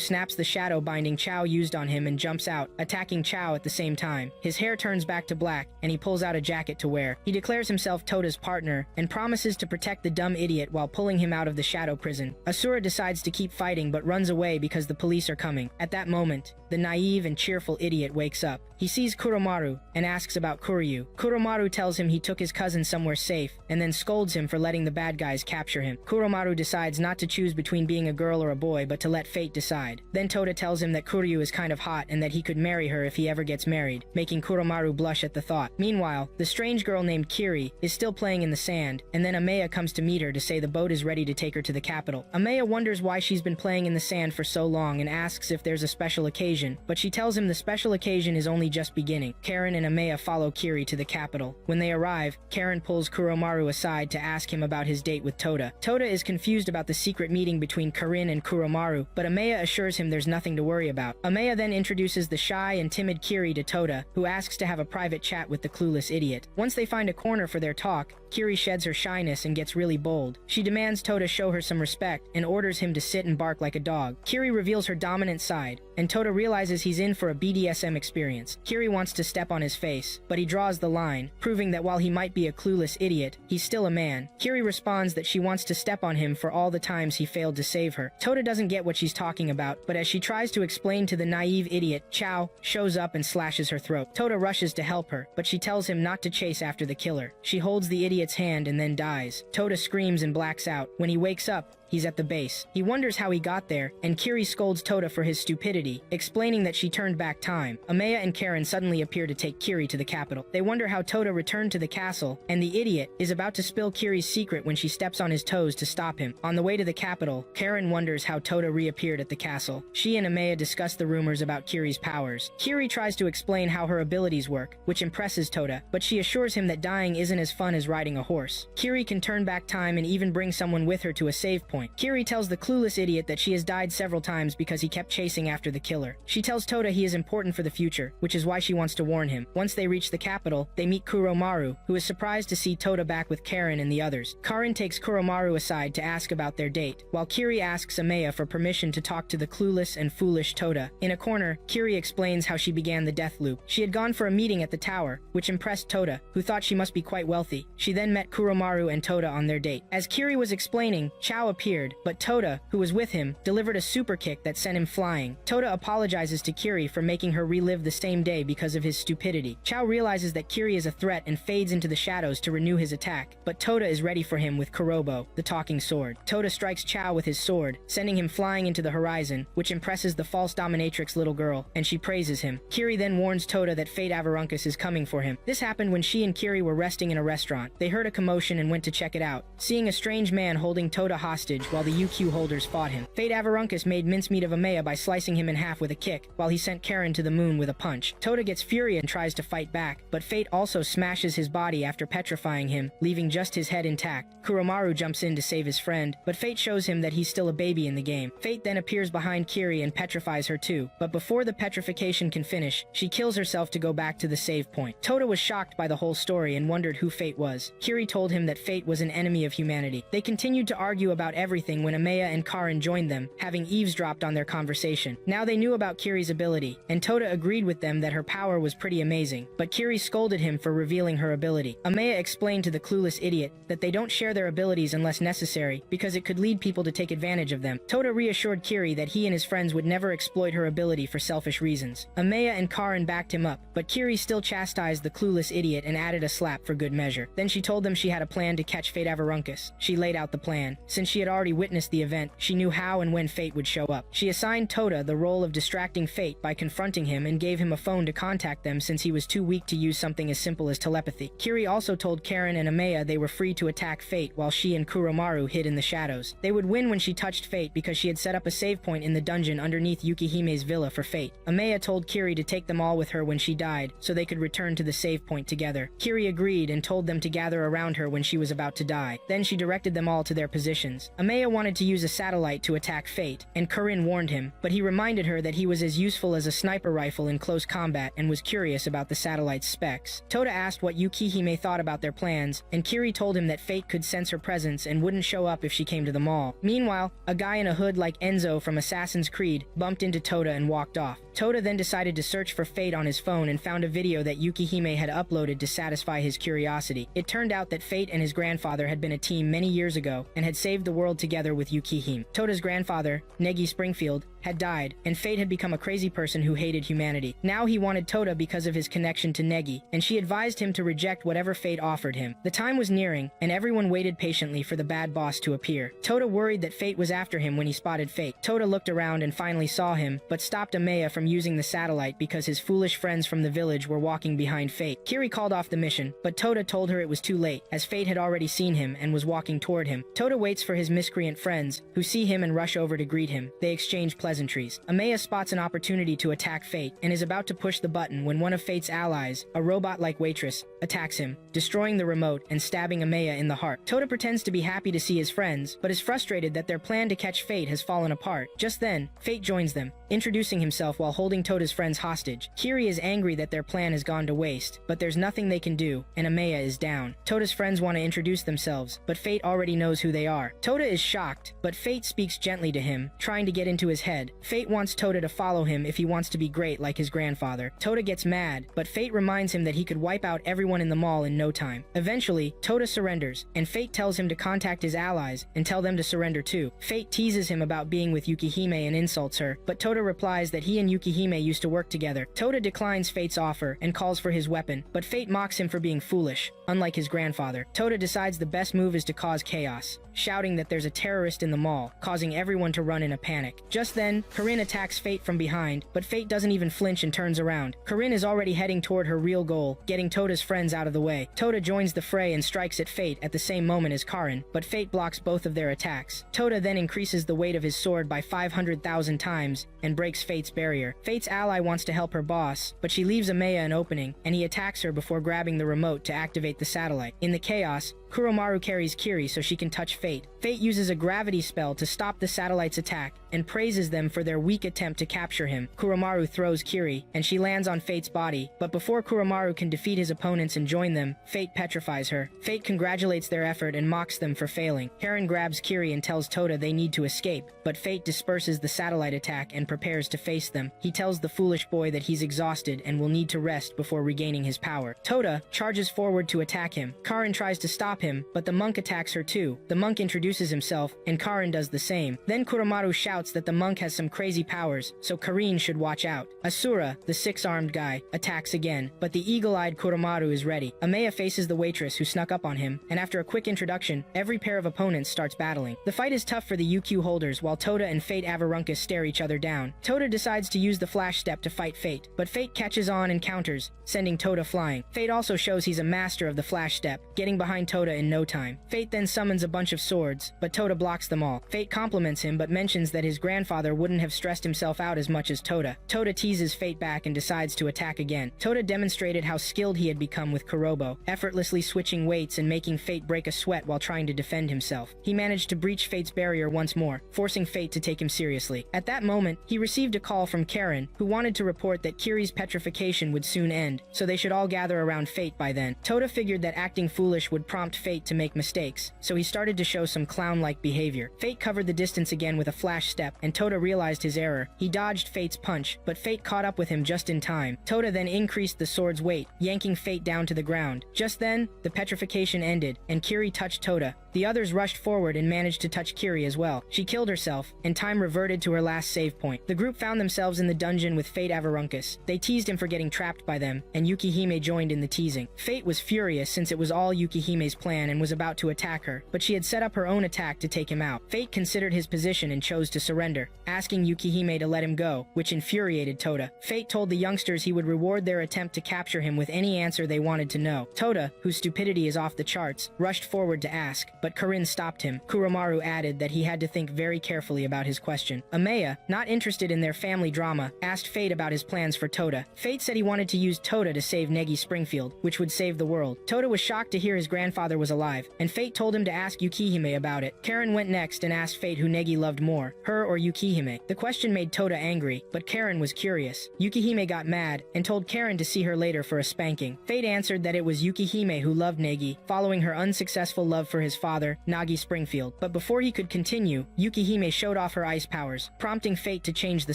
snaps the shadow binding Chao used on him and jumps out, attacking Chao at the same time. His hair turns back to black, and he pulls out a jacket to wear. He declares himself Toda's partner, and promises to protect the dumb idiot while pulling him out of the shadow prison. Asura decides to keep fighting but runs away because the police are coming. At that moment, the naive and cheerful idiot wakes up. He sees Kuromaru and asks about Kuryu. Kuromaru tells him he took his cousin somewhere safe, and then scolds him for letting the bad guys capture him. Kuromaru decides not to choose between being a girl or a boy, but to let fate decide. Then Toda tells him that Kuryu is kind of hot and that he could marry her if he ever gets married, making Kuromaru blush at the thought. Meanwhile, the strange girl named Kiri is still playing in the sand, and then Amaya comes to meet her to say the boat is ready to take her to the capital. Amaya wonders why she's been playing in the sand for so long and asks if there's a special occasion, but she tells him the special occasion is only just beginning. Karen and Amaya follow Kiri to the capital. When they arrive, Karen pulls Kuromaru aside to ask him about his date with Toda. Toda is confused about the secret meeting between Karin and Kuromaru, but Amaya assures him there's nothing to worry about. Amaya then introduces the shy and timid Kiri to Toda, who asks to have a private chat with the clueless idiot. Once they find a corner for their talk, Kiri sheds her shyness and gets really bold. She demands Toda show her some respect and orders him to sit and bark like a dog. Kiri reveals her dominant side, and Toda realizes he's in for a BDSM experience. Kiri wants to step on his face, but he draws the line, proving that while he might be a clueless idiot, he's still a man. Kiri responds that she wants to step on him for all the times he failed to save her. Toda doesn't get what she's talking about, but as she tries to explain to the naive idiot, Chao shows up and slashes her throat. Toda rushes to help her, but she tells him not to chase after the killer. She holds the idiot's hand and then dies. Toda screams and blacks out. When he wakes up, he's at the base. He wonders how he got there, and Kiri scolds Toda for his stupidity, explaining that she turned back time. Amaya and Karen suddenly appear to take Kiri to the capital. They wonder how Toda returned to the castle, and the idiot is about to spill Kiri's secret when she steps on his toes to stop him. On the way to the capital, Karen wonders how Toda reappeared at the castle. She and Amaya discuss the rumors about Kiri's powers. Kiri tries to explain how her abilities work, which impresses Toda, but she assures him that dying isn't as fun as riding a horse. Kiri can turn back time and even bring someone with her to a save point. Kiri tells the clueless idiot that she has died several times because he kept chasing after the killer. She tells Toda he is important for the future, which is why she wants to warn him. Once they reach the capital, they meet Kuromaru, who is surprised to see Toda back with Karen and the others. Karin takes Kuromaru aside to ask about their date, while Kiri asks Amaya for permission to talk to the clueless and foolish Toda. In a corner, Kiri explains how she began the death loop. She had gone for a meeting at the tower, which impressed Toda, who thought she must be quite wealthy. She then met Kuromaru and Toda on their date. As Kiri was explaining, Chao appeared, but Toda, who was with him, delivered a super kick that sent him flying. Toda apologizes to Kiri for making her relive the same day because of his stupidity. Chao realizes that Kiri is a threat and fades into the shadows to renew his attack, but Toda is ready for him with Kurobo, the talking sword. Toda strikes Chao with his sword, sending him flying into the horizon, which impresses the false dominatrix little girl, and she praises him. Kiri then warns Toda that Fate Avarunkus is coming for him. This happened when she and Kiri were resting in a restaurant. They heard a commotion and went to check it out, seeing a strange man holding Toda hostage while the UQ holders fought him. Fate Avarunkus made mincemeat of Amaya by slicing him in half with a kick, while he sent Karen to the moon with a punch. Toda gets furious and tries to fight back, but Fate also smashes his body after petrifying him, leaving just his head intact. Kuromaru jumps in to save his friend, but Fate shows him that he's still a baby in the game. Fate then appears behind Kiri and petrifies her too, but before the petrification can finish, she kills herself to go back to the save point. Toda was shocked by the whole story and wondered who Fate was. Kiri told him that Fate was an enemy of humanity. They continued to argue about everything everything when Amaya and Karin joined them, having eavesdropped on their conversation. Now they knew about Kiri's ability, and Tota agreed with them that her power was pretty amazing, but Kiri scolded him for revealing her ability. Amaya explained to the clueless idiot that they don't share their abilities unless necessary, because it could lead people to take advantage of them. Tota reassured Kiri that he and his friends would never exploit her ability for selfish reasons. Amaya and Karin backed him up, but Kiri still chastised the clueless idiot and added a slap for good measure. Then she told them she had a plan to catch Fate Avarunkus. She laid out the plan. Since she had already witnessed the event, she knew how and when Fate would show up. She assigned Tota the role of distracting Fate by confronting him and gave him a phone to contact them since he was too weak to use something as simple as telepathy. Kiri also told Karen and Amaya they were free to attack Fate while she and Kuromaru hid in the shadows. They would win when she touched Fate because she had set up a save point in the dungeon underneath Yukihime's villa for Fate. Amaya told Kiri to take them all with her when she died so they could return to the save point together. Kiri agreed and told them to gather around her when she was about to die. Then she directed them all to their positions. Amaya wanted to use a satellite to attack Fate, and Karin warned him, but he reminded her that he was as useful as a sniper rifle in close combat and was curious about the satellite's specs. Tota asked what Yukihime thought about their plans, and Kiri told him that Fate could sense her presence and wouldn't show up if she came to the mall. Meanwhile, a guy in a hood like Enzo from Assassin's Creed bumped into Tota and walked off. Tota then decided to search for Fate on his phone and found a video that Yukihime had uploaded to satisfy his curiosity. It turned out that Fate and his grandfather had been a team many years ago and had saved the world together with Yukihime. Tota's grandfather, Negi Springfield, had died, and Fate had become a crazy person who hated humanity. Now he wanted Tota because of his connection to Negi, and she advised him to reject whatever Fate offered him. The time was nearing, and everyone waited patiently for the bad boss to appear. Tota worried that Fate was after him when he spotted Fate. Tota looked around and finally saw him, but stopped Amaya from using the satellite because his foolish friends from the village were walking behind Fate. Kiri called off the mission, but Tota told her it was too late, as Fate had already seen him and was walking toward him. Tota waits for his miscreant friends, who see him and rush over to greet him. They exchange pleasantries. Amaya spots an opportunity to attack Fate and is about to push the button when one of Fate's allies, a robot-like waitress, attacks him, destroying the remote and stabbing Amaya in the heart. Tota pretends to be happy to see his friends, but is frustrated that their plan to catch Fate has fallen apart. Just then, Fate joins them, introducing himself while holding Tota's friends hostage. Kiri is angry that their plan has gone to waste, but there's nothing they can do, and Amaya is down. Tota's friends want to introduce themselves, but Fate already knows who they are. Tota is shocked, but Fate speaks gently to him, trying to get into his head. Fate wants Tota to follow him if he wants to be great like his grandfather. Tota gets mad, but Fate reminds him that he could wipe out everyone in the mall in no time. Eventually, Tota surrenders, and Fate tells him to contact his allies and tell them to surrender too. Fate teases him about being with Yukihime and insults her, but Tota replies that he and Yukihime used to work together. Tota declines Fate's offer and calls for his weapon, but Fate mocks him for being foolish, unlike his grandfather. Tota decides the best move is to cause chaos, shouting that there's a terrorist in the mall, causing everyone to run in a panic. Just then, Karin attacks Fate from behind, but Fate doesn't even flinch and turns around. Karin is already heading toward her real goal, getting Tota's friends out of the way. Tota joins the fray and strikes at Fate at the same moment as Karin, but Fate blocks both of their attacks. Tota then increases the weight of his sword by 500,000 times and breaks Fate's barrier. Fate's ally wants to help her boss, but she leaves Amaya an opening, and he attacks her before grabbing the remote to activate the satellite. In the chaos, Kuromaru carries Kiri so she can touch Fate. Fate uses a gravity spell to stop the satellite's attack and praises them for their weak attempt to capture him. Kuromaru throws Kiri, and she lands on Fate's body, but before Kuromaru can defeat his opponents and join them, Fate petrifies her. Fate congratulates their effort and mocks them for failing. Karen grabs Kiri and tells Tota they need to escape, but Fate disperses the satellite attack and prepares to face them. He tells the foolish boy that he's exhausted and will need to rest before regaining his power. Tota charges forward to attack him. Karin tries to stop him, but the monk attacks her too. The monk introduces himself, and Karin does the same. Then Kuromaru shouts that the monk has some crazy powers, so Karin should watch out. Asura, the six-armed guy, attacks again, but the eagle-eyed Kuromaru is ready. Amaya faces the waitress who snuck up on him, and after a quick introduction, every pair of opponents starts battling. The fight is tough for the UQ holders while Tota and Fate Avarunkus stare each other down. Tota decides to use the flash step to fight Fate, but Fate catches on and counters, sending Tota flying. Fate also shows he's a master of the flash step, getting behind Tota in no time. Fate then summons a bunch of swords, but Tota blocks them all. Fate compliments him but mentions that his grandfather wouldn't have stressed himself out as much as Toda. Toda teases Fate back and decides to attack again. Toda demonstrated how skilled he had become with Kurobo, effortlessly switching weights and making Fate break a sweat while trying to defend himself. He managed to breach Fate's barrier once more, forcing Fate to take him seriously. At that moment, he received a call from Karen, who wanted to report that Kiri's petrification would soon end, so they should all gather around Fate by then. Toda figured that acting foolish would prompt Fate to make mistakes, so he started to show some clown-like behavior. Fate covered the distance again with a flash step, and Toda realized his error. He dodged Fate's punch, but Fate caught up with him just in time. Toda then increased the sword's weight, yanking Fate down to the ground. Just then, the petrification ended, and Kiri touched Toda. The others rushed forward and managed to touch Kiri as well. She killed herself, and time reverted to her last save point. The group found themselves in the dungeon with Fate Avarunkus. They teased him for getting trapped by them, and Yukihime joined in the teasing. Fate was furious since it was all Yukihime's plan and was about to attack her, but she had set up her own attack to take him out. Fate considered his position and chose to surrender, asking Yukihime to let him go, which infuriated Toda. Fate told the youngsters he would reward their attempt to capture him with any answer they wanted to know. Toda, whose stupidity is off the charts, rushed forward to ask, but Karin stopped him. Kuromaru added that he had to think very carefully about his question. Ameya, not interested in their family drama, asked Fate about his plans for Toda. Fate said he wanted to use Toda to save Negi Springfield, which would save the world. Toda was shocked to hear his grandfather was alive, and Fate told him to ask Yukihime about it. Karen went next and asked Fate who Negi loved more, her or Yukihime. The question made Toda angry, but Karen was curious. Yukihime got mad and told Karen to see her later for a spanking. Fate answered that it was Yukihime who loved Negi, following her unsuccessful love for his father, Nagi Springfield. But before he could continue, Yukihime showed off her ice powers, prompting Fate to change the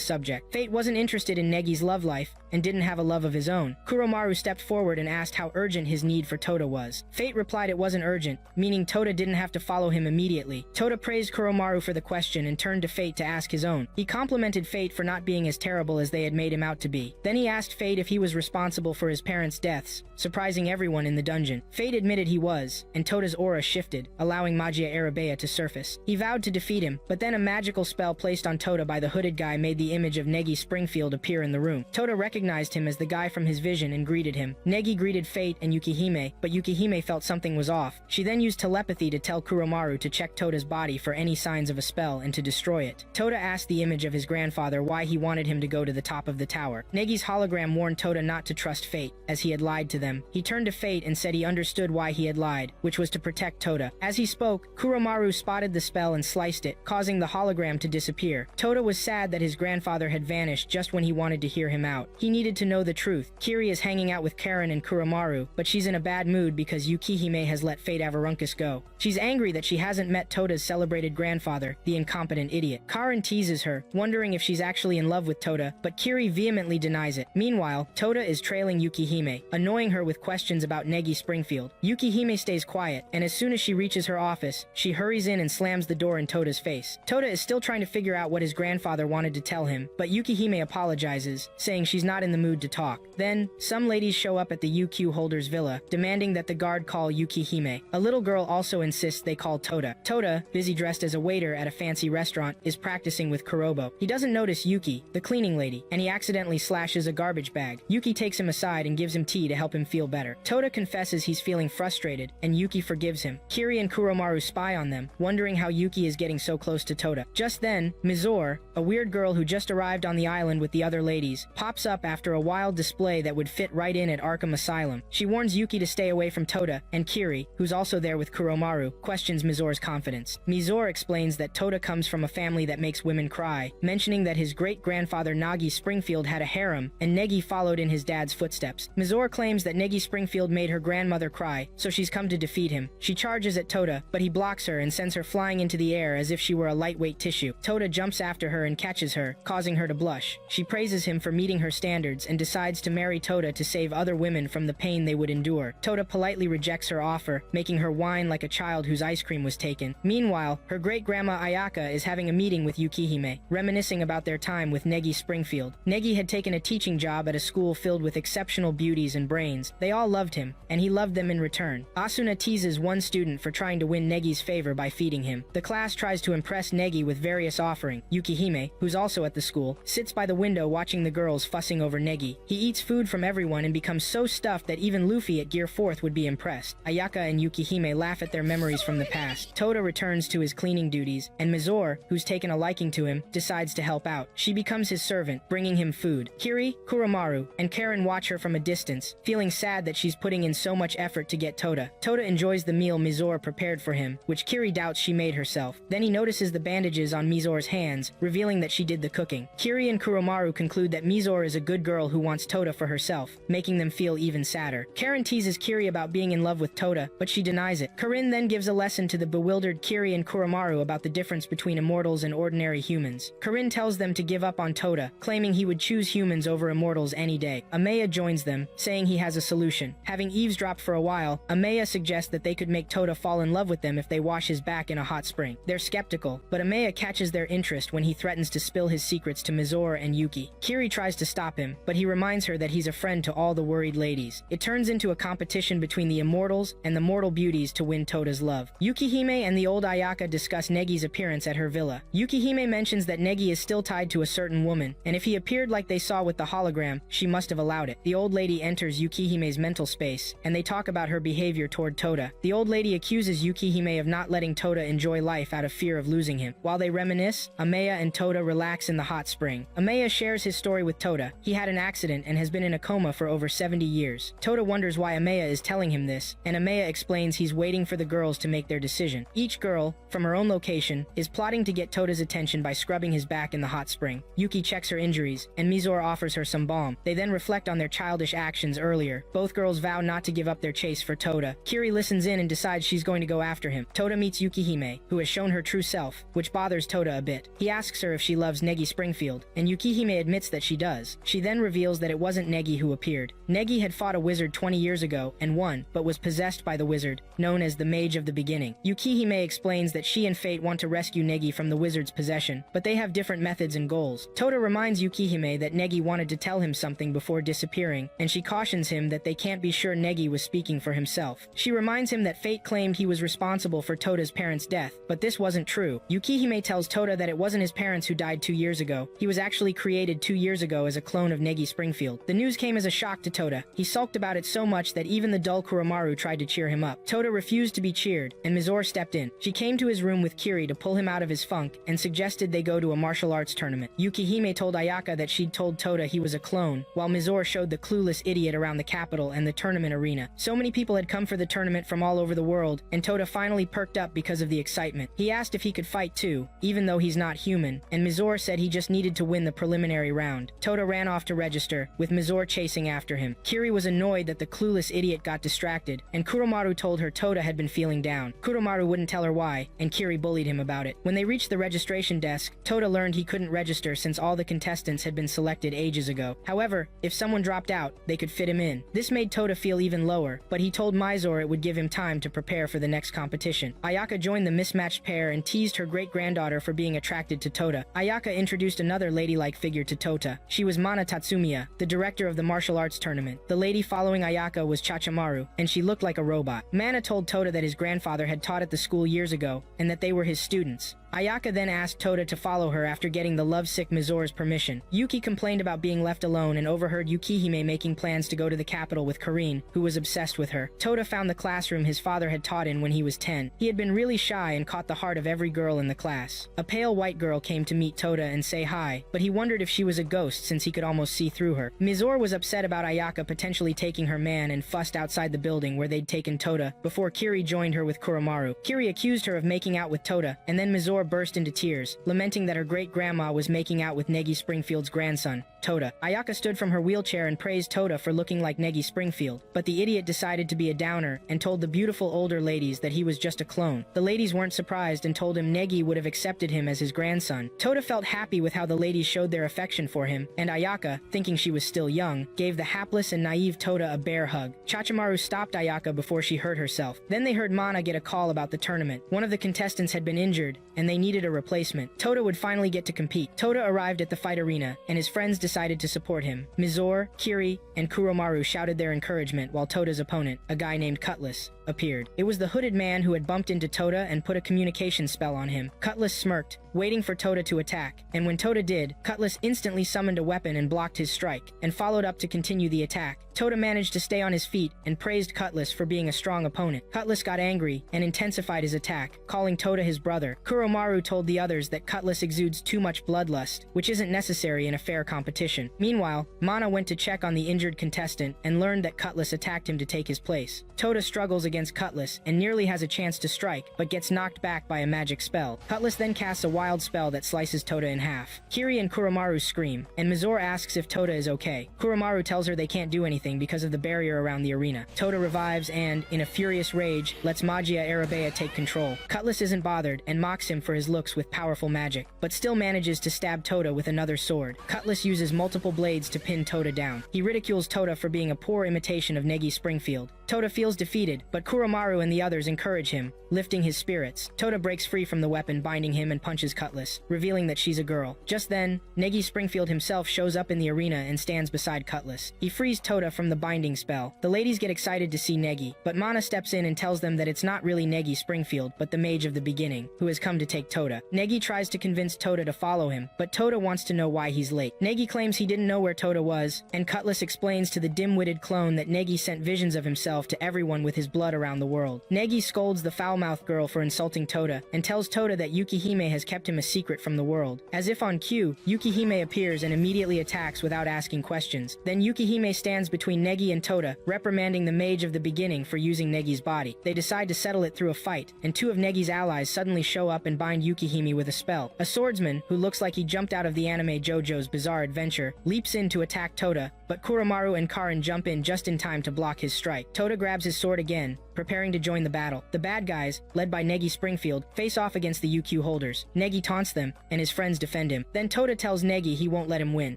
subject. Fate wasn't interested in Negi's love life, and didn't have a love of his own. Kuromaru stepped forward and asked how urgent his need for Toda was. Fate replied it wasn't urgent, meaning Toda didn't have to follow him immediately. Toda praised Kuromaru for the question and turned to Fate to ask his own. He complimented Fate for not being as terrible as they had made him out to be. Then he asked Fate if he was responsible for his parents' deaths, surprising everyone in the dungeon. Fate admitted he was, and Toda's aura shifted, allowing Magia Arabea to surface. He vowed to defeat him, but then a magical spell placed on Toda by the hooded guy made the image of Negi Springfield appear in the room. Toda recognized him as the guy from his vision and greeted him. Negi greeted Fate and Yukihime, but Yukihime felt something was off. She then used telepathy to tell Kuromaru to check Toda's body for any signs of a spell and to destroy it. Toda asked the image of his grandfather why he wanted him to go to the top of the tower. Negi's hologram warned Toda not to trust Fate, as he had lied to them. He turned to Fate and said he understood why he had lied, which was to protect Toda. As he spoke, Kuromaru spotted the spell and sliced it, causing the hologram to disappear. Toda was sad that his grandfather had vanished just when he wanted to hear him out. He needed to know the truth. Kiri is hanging out with Karen and Kuromaru, but she's in a bad mood because Yukihime has let Fate Avarunkus go. She's angry that she hasn't met Toda's celebrated grandfather, the incompetent idiot. Karen teases her, wondering if she's actually in love with Toda, but Kiri vehemently denies it. Meanwhile, Toda is trailing Yukihime, annoying her with questions about Negi Springfield. Yukihime stays quiet, and as soon as she reaches her office, she hurries in and slams the door in Toda's face. Toda is still trying to figure out what his grandfather wanted to tell him, but Yukihime apologizes, saying she's not in the mood to talk. Then, some ladies show up at the UQ holder's villa, demanding that the guard call Yukihime. A little girl also insists they call Toda. Toda, busy dressed as a waiter at a fancy restaurant, is practicing with Kurobo. He doesn't notice Yuki, the cleaning lady, and he accidentally slashes a garbage bag. Yuki takes him aside and gives him tea to help him feel better. Toda confesses he's feeling frustrated, and Yuki forgives him. Kiri and Kuromaru spy on them, wondering how Yuki is getting so close to Toda. Just then, Mizore, a weird girl who just arrived on the island with the other ladies, pops up after a wild display that would fit right in at Arkham Asylum. She warns Yuki to stay away from Toda, and Kiri, who's also there with Kuromaru, questions Mizore's confidence. Mizore explains that Toda comes from a family that makes women cry, mentioning that his great-grandfather Nagi Springfield had a harem, and Negi followed in his dad's footsteps. Mizore claims that Negi Springfield made her grandmother cry, so she's come to defeat him. She charges at Toda, but he blocks her and sends her flying into the air as if she were a lightweight tissue. Toda jumps after her and catches her, causing her to blush. She praises him for meeting her standards and decides to marry Toda to save other women from the pain they would endure. Toda politely rejects her offer, making her whine like a child whose ice cream was taken. Meanwhile, her great-grandma Ayaka is having a meeting with Yukihime, reminiscing about their time with Negi Springfield. Negi had taken a teaching job at a school filled with exceptional beauties and brains. They all loved him, and he loved them in return. Asuna teases one student for trying trying to win Negi's favor by feeding him. The class tries to impress Negi with various offerings. Yukihime, who's also at the school, sits by the window watching the girls fussing over Negi. He eats food from everyone and becomes so stuffed that even Luffy at Gear 4th would be impressed. Ayaka and Yukihime laugh at their memories from the past. Toda returns to his cleaning duties, and Mizore, who's taken a liking to him, decides to help out. She becomes his servant, bringing him food. Kiri, Kuromaru, and Karen watch her from a distance, feeling sad that she's putting in so much effort to get Toda. Toda enjoys the meal Mizore prepared for him, which Kiri doubts she made herself. Then he notices the bandages on Mizore's hands, revealing that she did the cooking. Kiri and Kuromaru conclude that Mizore is a good girl who wants Toda for herself, making them feel even sadder. Karen teases Kiri about being in love with Toda, but she denies it. Corinne then gives a lesson to the bewildered Kiri and Kuromaru about the difference between immortals and ordinary humans. Corinne tells them to give up on Toda, claiming he would choose humans over immortals any day. Amaya joins them, saying he has a solution. Having eavesdropped for a while, Amaya suggests that they could make Toda fall in love with them if they wash his back in a hot spring. They're skeptical, but Amaya catches their interest when he threatens to spill his secrets to Mizore and Yuki. Kiri tries to stop him, but he reminds her that he's a friend to all the worried ladies. It turns into a competition between the immortals and the mortal beauties to win Toda's love. Yukihime and the old Ayaka discuss Negi's appearance at her villa. Yukihime mentions that Negi is still tied to a certain woman, and if he appeared like they saw with the hologram, she must have allowed it. The old lady enters Yukihime's mental space, and they talk about her behavior toward Toda. The old lady accuses Yukihime of not letting Toda enjoy life out of fear of losing him. While they reminisce, Amaya and Toda relax in the hot spring. Amaya shares his story with Toda. He had an accident and has been in a coma for over 70 years. Toda wonders why Amaya is telling him this, and Amaya explains he's waiting for the girls to make their decision. Each girl, from her own location, is plotting to get Toda's attention by scrubbing his back in the hot spring. Yuki checks her injuries, and Mizore offers her some balm. They then reflect on their childish actions earlier. Both girls vow not to give up their chase for Toda. Kiri listens in and decides she's going to go after him. Toda meets Yukihime, who has shown her true self, which bothers Toda a bit. He asks her if she loves Negi Springfield, and Yukihime admits that she does. She then reveals that it wasn't Negi who appeared. Negi had fought a wizard 20 years ago and won, but was possessed by the wizard, known as the Mage of the Beginning. Yukihime explains that she and Fate want to rescue Negi from the wizard's possession, but they have different methods and goals. Toda reminds Yukihime that Negi wanted to tell him something before disappearing, and she cautions him that they can't be sure Negi was speaking for himself. She reminds him that Fate claimed he was responsible for Toda's parents' death, but this wasn't true. Yukihime tells Toda that it wasn't his parents who died 2 years ago. He was actually created 2 years ago as a clone of Negi Springfield. The news came as a shock to Toda. He sulked about it so much that even the dull Kuromaru tried to cheer him up. Toda refused to be cheered, and Mizore stepped in. She came to his room with Kiri to pull him out of his funk and suggested they go to a martial arts tournament. Yukihime told Ayaka that she'd told Toda he was a clone, while Mizore showed the clueless idiot around the capital and the tournament arena. So many people had come for the tournament from all over the world, and Toda finally perked up because of the excitement. He asked if he could fight too, even though he's not human, and Mizore said he just needed to win the preliminary round. Toda ran off to register, with Mizore chasing after him. Kiri was annoyed that the clueless idiot got distracted, and Kuromaru told her Toda had been feeling down. Kuromaru wouldn't tell her why, and Kiri bullied him about it. When they reached the registration desk, Toda learned he couldn't register since all the contestants had been selected ages ago. However, if someone dropped out, they could fit him in. This made Toda feel even lower, but he told Mizore it would give him time to prepare for the next competition. Ayaka joined the mismatched pair and teased her great-granddaughter for being attracted to Toda. Ayaka introduced another ladylike figure to Tota. She was Mana Tatsumiya, the director of the martial arts tournament. The lady following Ayaka was Chachamaru, and she looked like a robot. Mana told Toda that his grandfather had taught at the school years ago, and that they were his students. Ayaka then asked Toda to follow her after getting the lovesick Mizore's permission. Yuki complained about being left alone and overheard Yukihime making plans to go to the capital with Corinne, who was obsessed with her. Toda found the classroom his father had taught in when he was 10. He had been really shy and caught the heart of every girl in the class. A pale white girl came to meet Toda and say hi, but he wondered if she was a ghost since he could almost see through her. Mizore was upset about Ayaka potentially taking her man and fussed outside the building where they'd taken Toda before Kiri joined her with Kuromaru. Kiri accused her of making out with Toda, and then Mizore burst into tears, lamenting that her great-grandma was making out with Negi Springfield's grandson, Toda. Ayaka stood from her wheelchair and praised Toda for looking like Negi Springfield, but the idiot decided to be a downer and told the beautiful older ladies that he was just a clone. The ladies weren't surprised and told him Negi would have accepted him as his grandson. Toda felt happy with how the ladies showed their affection for him, and Ayaka, thinking she was still young, gave the hapless and naive Toda a bear hug. Chachamaru stopped Ayaka before she hurt herself. Then they heard Mana get a call about the tournament. One of the contestants had been injured, and they needed a replacement. Toda would finally get to compete. Toda arrived at the fight arena, and his friends decided to support him. Mizore, Kiri, and Kuromaru shouted their encouragement while Toda's opponent, a guy named Cutlass, appeared. It was the hooded man who had bumped into Toda and put a communication spell on him. Cutlass smirked, waiting for Toda to attack, and when Toda did, Cutlass instantly summoned a weapon and blocked his strike, and followed up to continue the attack. Toda managed to stay on his feet and praised Cutlass for being a strong opponent. Cutlass got angry and intensified his attack, calling Toda his brother. Kuromaru told the others that Cutlass exudes too much bloodlust, which isn't necessary in a fair competition. Meanwhile, Mana went to check on the injured contestant and learned that Cutlass attacked him to take his place. Toda struggles against Cutlass and nearly has a chance to strike, but gets knocked back by a magic spell. Cutlass then casts a wild spell that slices Toda in half. Kiri and Kuromaru scream, and Mizore asks if Toda is okay. Kuromaru tells her they can't do anything because of the barrier around the arena. Toda revives and, in a furious rage, lets Magia Arabea take control. Cutlass isn't bothered and mocks him for his looks with powerful magic, but still manages to stab Toda with another sword. Cutlass uses multiple blades to pin Toda down. He ridicules Toda for being a poor imitation of Negi Springfield. Toda feels defeated, but Kuromaru and the others encourage him, lifting his spirits. Toda breaks free from the weapon binding him and punches Cutlass, revealing that she's a girl. Just then, Negi Springfield himself shows up in the arena and stands beside Cutlass. He frees Toda from the binding spell. The ladies get excited to see Negi, but Mana steps in and tells them that it's not really Negi Springfield, but the mage of the beginning, who has come to take Toda. Negi tries to convince Toda to follow him, but Toda wants to know why he's late. Negi claims he didn't know where Toda was, and Cutlass explains to the dim-witted clone that Negi sent visions of himself to everyone with his blood around the world. Negi scolds the foul-mouthed girl for insulting Toda, and tells Toda that Yukihime has kept him a secret from the world. As if on cue, Yukihime appears and immediately attacks without asking questions. Then Yukihime stands between Negi and Toda, reprimanding the mage of the beginning for using Negi's body. They decide to settle it through a fight, and two of Negi's allies suddenly show up and bind Yukihime with a spell. A swordsman, who looks like he jumped out of the anime JoJo's Bizarre Adventure, leaps in to attack Toda, but Kuromaru and Karin jump in just in time to block his strike. Toda grabs his sword again, preparing to join the battle. The bad guys, led by Negi Springfield, face off against the UQ holders. Negi taunts them, and his friends defend him. Then Toda tells Negi he won't let him win.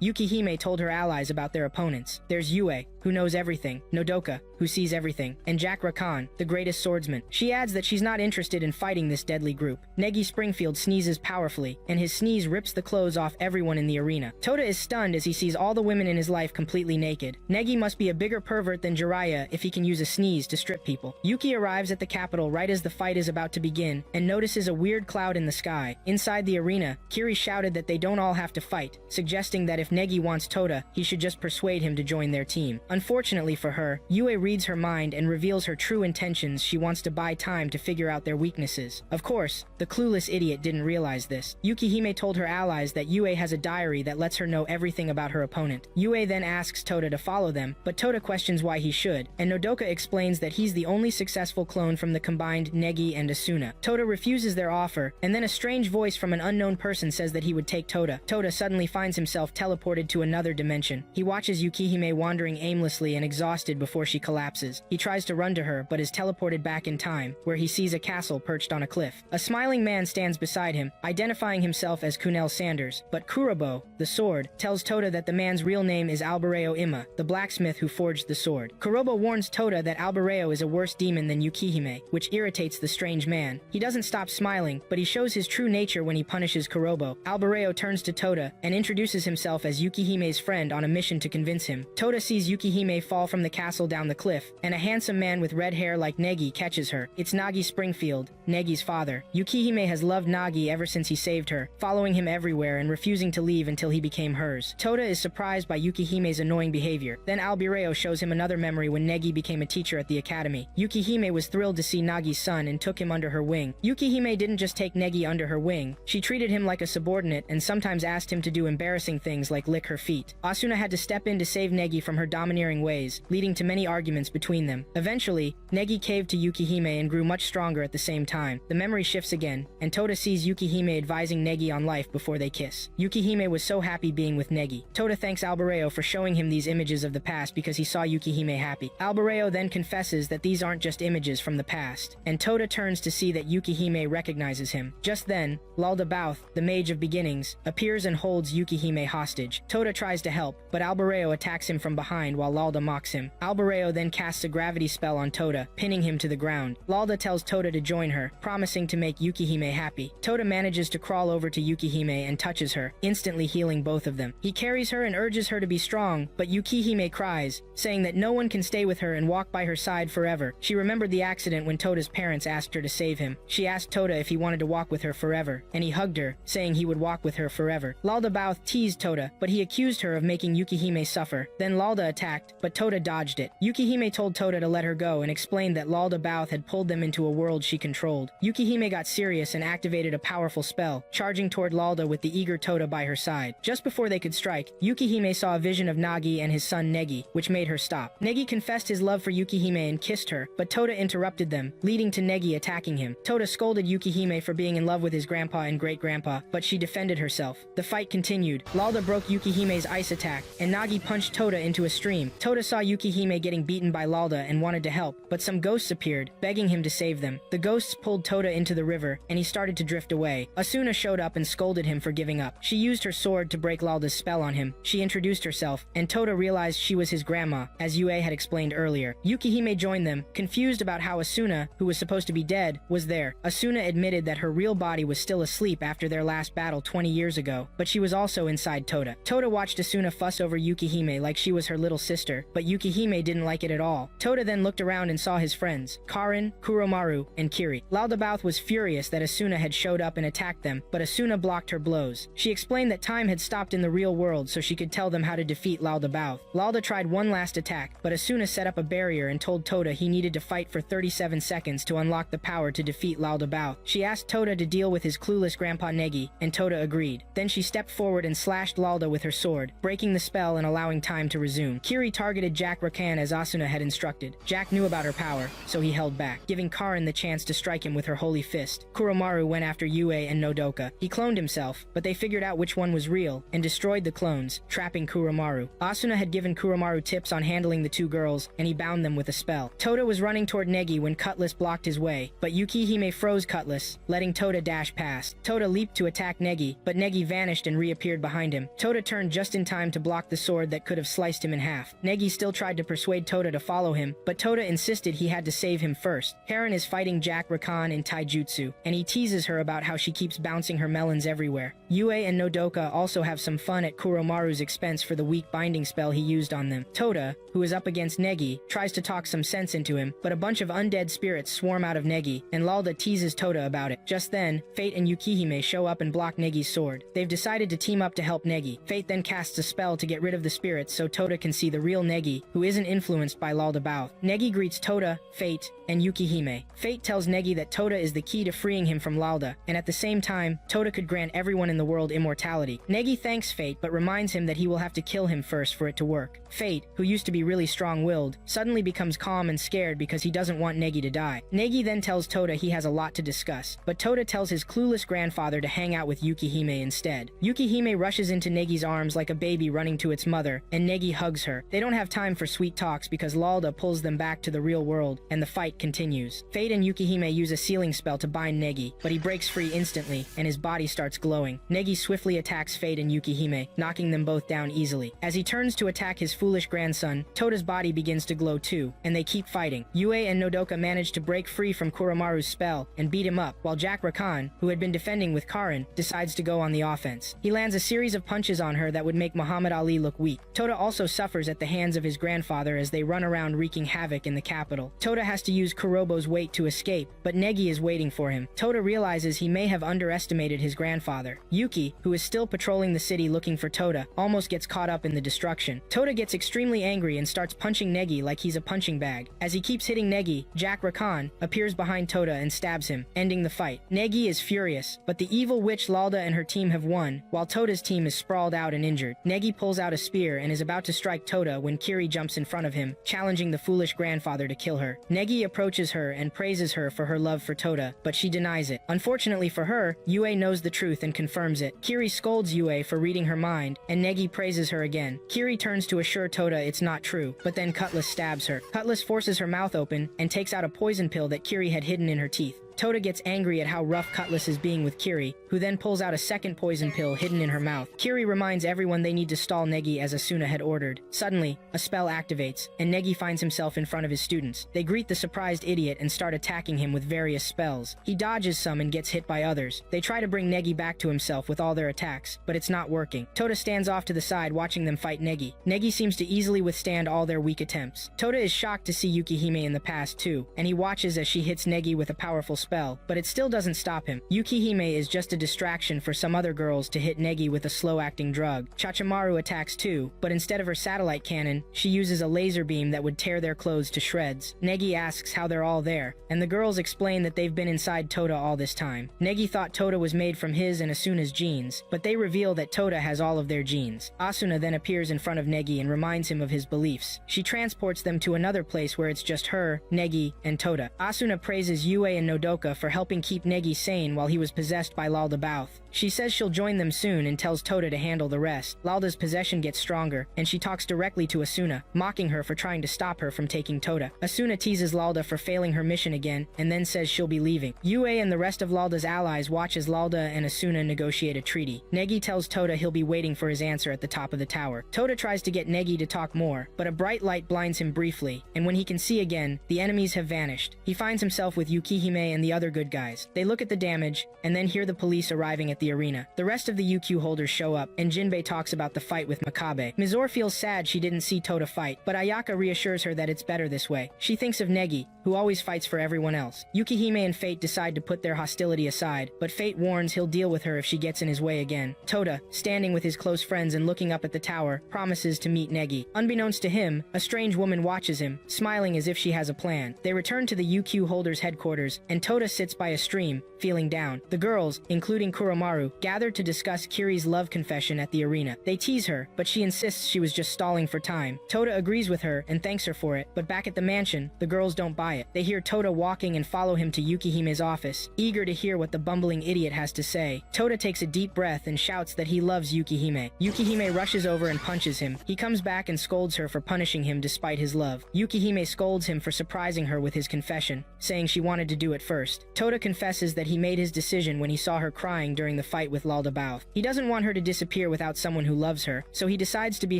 Yukihime told her allies about their opponents. There's Yue, who knows everything, Nodoka, who sees everything, and Jack Rakan, the greatest swordsman. She adds that she's not interested in fighting this deadly group. Negi Springfield sneezes powerfully, and his sneeze rips the clothes off everyone in the arena. Toda is stunned as he sees all the women in his life completely naked. Negi must be a bigger pervert than Jiraiya if he can use a sneeze to strip people. Yuki arrives at the capital right as the fight is about to begin, and notices a weird cloud in the sky. Inside the arena, Kiri shouted that they don't all have to fight, suggesting that if Negi wants Toda, he should just persuade him to join their team. Unfortunately for her, Yue reads her mind and reveals her true intentions. She wants to buy time to figure out their weaknesses. Of course, the clueless idiot didn't realize this. Yukihime told her allies that Yue has a diary that lets her know everything about her opponent. Yue then asks Toda to follow them, but Toda questions why he should, and Nodoka explains that he's the only successful clone from the combined Negi and Asuna. Toda refuses their offer, and then a strange voice from an unknown person says that he would take Toda. Toda suddenly finds himself teleported to another dimension. He watches Yukihime wandering aimlessly and exhausted before she collapses. He tries to run to her, but is teleported back in time, where he sees a castle perched on a cliff. A smiling man stands beside him, identifying himself as Kunel Sanders, but Kurobo, the sword, tells Toda that the man's real name is Albareo Ima, the blacksmith who forged the sword. Kurobo warns Toda that Albareo is a worse demon than Yukihime, which irritates the strange man. He doesn't stop smiling, but he shows his true nature when he punishes Kurobo. Albareo turns to Toda and introduces himself as Yukihime's friend on a mission to convince him. Toda sees Yukihime fall from the castle down the cliff, and a handsome man with red hair like Negi catches her. It's Nagi Springfield, Negi's father. Yukihime has loved Nagi ever since he saved her, following him everywhere and refusing to leave until he became hers. Toda is surprised by Yukihime's annoying behavior. Then Albareo shows him another memory when Negi became a teacher at the academy. Yukihime was thrilled to see Nagi's son and took him under her wing. Yukihime didn't just take Negi under her wing, she treated him like a subordinate and sometimes asked him to do embarrassing things like lick her feet. Asuna had to step in to save Negi from her domineering ways, leading to many arguments between them. Eventually, Negi caved to Yukihime and grew much stronger at the same time. The memory shifts again, and Toda sees Yukihime advising Negi on life before they kiss. Yukihime was so happy being with Negi. Toda thanks Albareo for showing him these images of the past because he saw Yukihime happy. Albareo then confesses that these aren't just images from the past, and Toda turns to see that Yukihime recognizes him. Just then, Lulda Bouth, the mage of beginnings, appears and holds Yukihime hostage. Toda tries to help, but Albareo attacks him from behind while while Lalda mocks him. Albareo then casts a gravity spell on Toda, pinning him to the ground. Lalda tells Toda to join her, promising to make Yukihime happy. Toda manages to crawl over to Yukihime and touches her, instantly healing both of them. He carries her and urges her to be strong, but Yukihime cries, saying that no one can stay with her and walk by her side forever. She remembered the accident when Toda's parents asked her to save him. She asked Toda if he wanted to walk with her forever, and he hugged her, saying he would walk with her forever. Lalda Bouth teased Toda, but he accused her of making Yukihime suffer. Then Lalda attacked, but Toda dodged it. Yukihime told Toda to let her go and explained that Lalda Bouth had pulled them into a world she controlled. Yukihime got serious and activated a powerful spell, charging toward Lalda with the eager Toda by her side. Just before they could strike, Yukihime saw a vision of Nagi and his son Negi, which made her stop. Negi confessed his love for Yukihime and kissed her, but Toda interrupted them, leading to Negi attacking him. Toda scolded Yukihime for being in love with his grandpa and great-grandpa, but she defended herself. The fight continued. Lalda broke Yukihime's ice attack, and Nagi punched Toda into a stream. Toda saw Yukihime getting beaten by Lalda and wanted to help, but some ghosts appeared, begging him to save them. The ghosts pulled Toda into the river, and he started to drift away. Asuna showed up and scolded him for giving up. She used her sword to break Lalda's spell on him. She introduced herself, and Toda realized she was his grandma, as Yue had explained earlier. Yukihime joined them, confused about how Asuna, who was supposed to be dead, was there. Asuna admitted that her real body was still asleep after their last battle 20 years ago, but she was also inside Toda. Toda watched Asuna fuss over Yukihime like she was her little sister, but Yukihime didn't like it at all. Toda then looked around and saw his friends, Karin, Kuromaru, and Kiri. Laldabaoth was furious that Asuna had showed up and attacked them, but Asuna blocked her blows. She explained that time had stopped in the real world so she could tell them how to defeat Laldabaoth. Lalda tried one last attack, but Asuna set up a barrier and told Toda he needed to fight for 37 seconds to unlock the power to defeat Laldabaoth. She asked Toda to deal with his clueless grandpa Negi, and Toda agreed. Then she stepped forward and slashed Lalda with her sword, breaking the spell and allowing time to resume. Kiri targeted Jack Rakan as Asuna had instructed. Jack knew about her power, so he held back, giving Karin the chance to strike him with her holy fist. Kuromaru went after Yue and Nodoka. He cloned himself, but they figured out which one was real, and destroyed the clones, trapping Kuromaru. Asuna had given Kuromaru tips on handling the two girls, and he bound them with a spell. Toda was running toward Negi when Cutlass blocked his way, but Yukihime froze Cutlass, letting Toda dash past. Toda leaped to attack Negi, but Negi vanished and reappeared behind him. Toda turned just in time to block the sword that could have sliced him in half. Negi still tried to persuade Toda to follow him, but Toda insisted he had to save him first. Karen is fighting Jack Rakan in taijutsu, and he teases her about how she keeps bouncing her melons everywhere. Yue and Nodoka also have some fun at Kuromaru's expense for the weak binding spell he used on them. Toda, who is up against Negi, tries to talk some sense into him, but a bunch of undead spirits swarm out of Negi, and Lalda teases Toda about it. Just then, Fate and Yukihime show up and block Negi's sword. They've decided to team up to help Negi. Fate then casts a spell to get rid of the spirits so Toda can see the real Negi, who isn't influenced by Laldabaoth. Negi greets Toda, Fate, and Yukihime. Fate tells Negi that Toda is the key to freeing him from Lalda, and at the same time, Toda could grant everyone in the world immortality. Negi thanks Fate, but reminds him that he will have to kill him first for it to work. Fate, who used to be really strong-willed, suddenly becomes calm and scared because he doesn't want Negi to die. Negi then tells Toda he has a lot to discuss, but Toda tells his clueless grandfather to hang out with Yukihime instead. Yukihime rushes into Negi's arms like a baby running to its mother, and Negi hugs her. They don't have time for sweet talks because Lalda pulls them back to the real world, and the fight continues. Fate and Yukihime use a sealing spell to bind Negi, but he breaks free instantly, and his body starts glowing. Negi swiftly attacks Fate and Yukihime, knocking them both down easily. As he turns to attack his foolish grandson, Toda's body begins to glow too, and they keep fighting. Yue and Nodoka manage to break free from Kuromaru's spell and beat him up, while Jack Rakan, who had been defending with Karin, decides to go on the offense. He lands a series of punches on her that would make Muhammad Ali look weak. Toda also suffers at the hands of his grandfather as they run around wreaking havoc in the capital. Toda has to use Kurobo's weight to escape, but Negi is waiting for him. Toda realizes he may have underestimated his grandfather. Yuki, who is still patrolling the city looking for Toda, almost gets caught up in the destruction. Toda gets extremely angry and starts punching Negi like he's a punching bag. As he keeps hitting Negi, Jack Rakan appears behind Toda and stabs him, ending the fight. Negi is furious, but the evil witch Lalda and her team have won, while Toda's team is sprawled out and injured. Negi pulls out a spear and is about to strike Toda when Kiri jumps in front of him, challenging the foolish grandfather to kill her. Negi approaches her and praises her for her love for Toda, but she denies it. Unfortunately for her, Yue knows the truth and confirms it. Kiri scolds Yue for reading her mind, and Negi praises her again. Kiri turns to assure Toda it's not true, but then Cutlass stabs her. Cutlass forces her mouth open and takes out a poison pill that Kiri had hidden in her teeth. Toda gets angry at how rough Cutlass is being with Kiri, who then pulls out a second poison pill hidden in her mouth. Kiri reminds everyone they need to stall Negi as Asuna had ordered. Suddenly, a spell activates, and Negi finds himself in front of his students. They greet the surprised idiot and start attacking him with various spells. He dodges some and gets hit by others. They try to bring Negi back to himself with all their attacks, but it's not working. Toda stands off to the side watching them fight Negi. Negi seems to easily withstand all their weak attempts. Toda is shocked to see Yukihime in the past too, and he watches as she hits Negi with a powerful spell, but it still doesn't stop him. Yukihime is just a distraction for some other girls to hit Negi with a slow-acting drug. Chachamaru attacks too, but instead of her satellite cannon, she uses a laser beam that would tear their clothes to shreds. Negi asks how they're all there, and the girls explain that they've been inside Toda all this time. Negi thought Toda was made from his and Asuna's genes, but they reveal that Toda has all of their genes. Asuna then appears in front of Negi and reminds him of his beliefs. She transports them to another place where it's just her, Negi, and Toda. Asuna praises Yue and Nodoka for helping keep Negi sane while he was possessed by Laldabaoth. She says she'll join them soon and tells Toda to handle the rest. Lalda's possession gets stronger, and she talks directly to Asuna, mocking her for trying to stop her from taking Toda. Asuna teases Lalda for failing her mission again, and then says she'll be leaving. Yue and the rest of Lalda's allies watch as Lalda and Asuna negotiate a treaty. Negi tells Toda he'll be waiting for his answer at the top of the tower. Toda tries to get Negi to talk more, but a bright light blinds him briefly, and when he can see again, the enemies have vanished. He finds himself with Yukihime and the other good guys. They look at the damage, and then hear the police arriving at the arena. The rest of the UQ holders show up, and Jinbei talks about the fight with Makabe. Mizore feels sad she didn't see Toda fight, but Ayaka reassures her that it's better this way. She thinks of Negi, who always fights for everyone else. Yukihime and Fate decide to put their hostility aside, but Fate warns he'll deal with her if she gets in his way again. Toda, standing with his close friends and looking up at the tower, promises to meet Negi. Unbeknownst to him, a strange woman watches him, smiling as if she has a plan. They return to the UQ holders' headquarters, and Toda sits by a stream, feeling down. The girls, including Kuromaru, gather to discuss Kiri's love confession at the arena. They tease her, but she insists she was just stalling for time. Toda agrees with her and thanks her for it, but back at the mansion, the girls don't buy it. They hear Toda walking and follow him to Yukihime's office, eager to hear what the bumbling idiot has to say. Toda takes a deep breath and shouts that he loves Yukihime. Yukihime rushes over and punches him. He comes back and scolds her for punishing him despite his love. Yukihime scolds him for surprising her with his confession, saying she wanted to do it first. Toda confesses that he made his decision when he saw her crying during the fight with Laldabaoth. He doesn't want her to disappear without someone who loves her, so he decides to be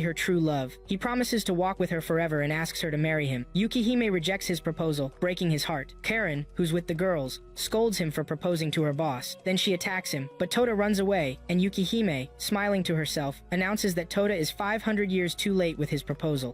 her true love. He promises to walk with her forever and asks her to marry him. Yukihime rejects his proposal, breaking his heart. Karen, who's with the girls, scolds him for proposing to her boss. Then she attacks him, but Toda runs away, and Yukihime, smiling to herself, announces that Toda is 500 years too late with his proposal.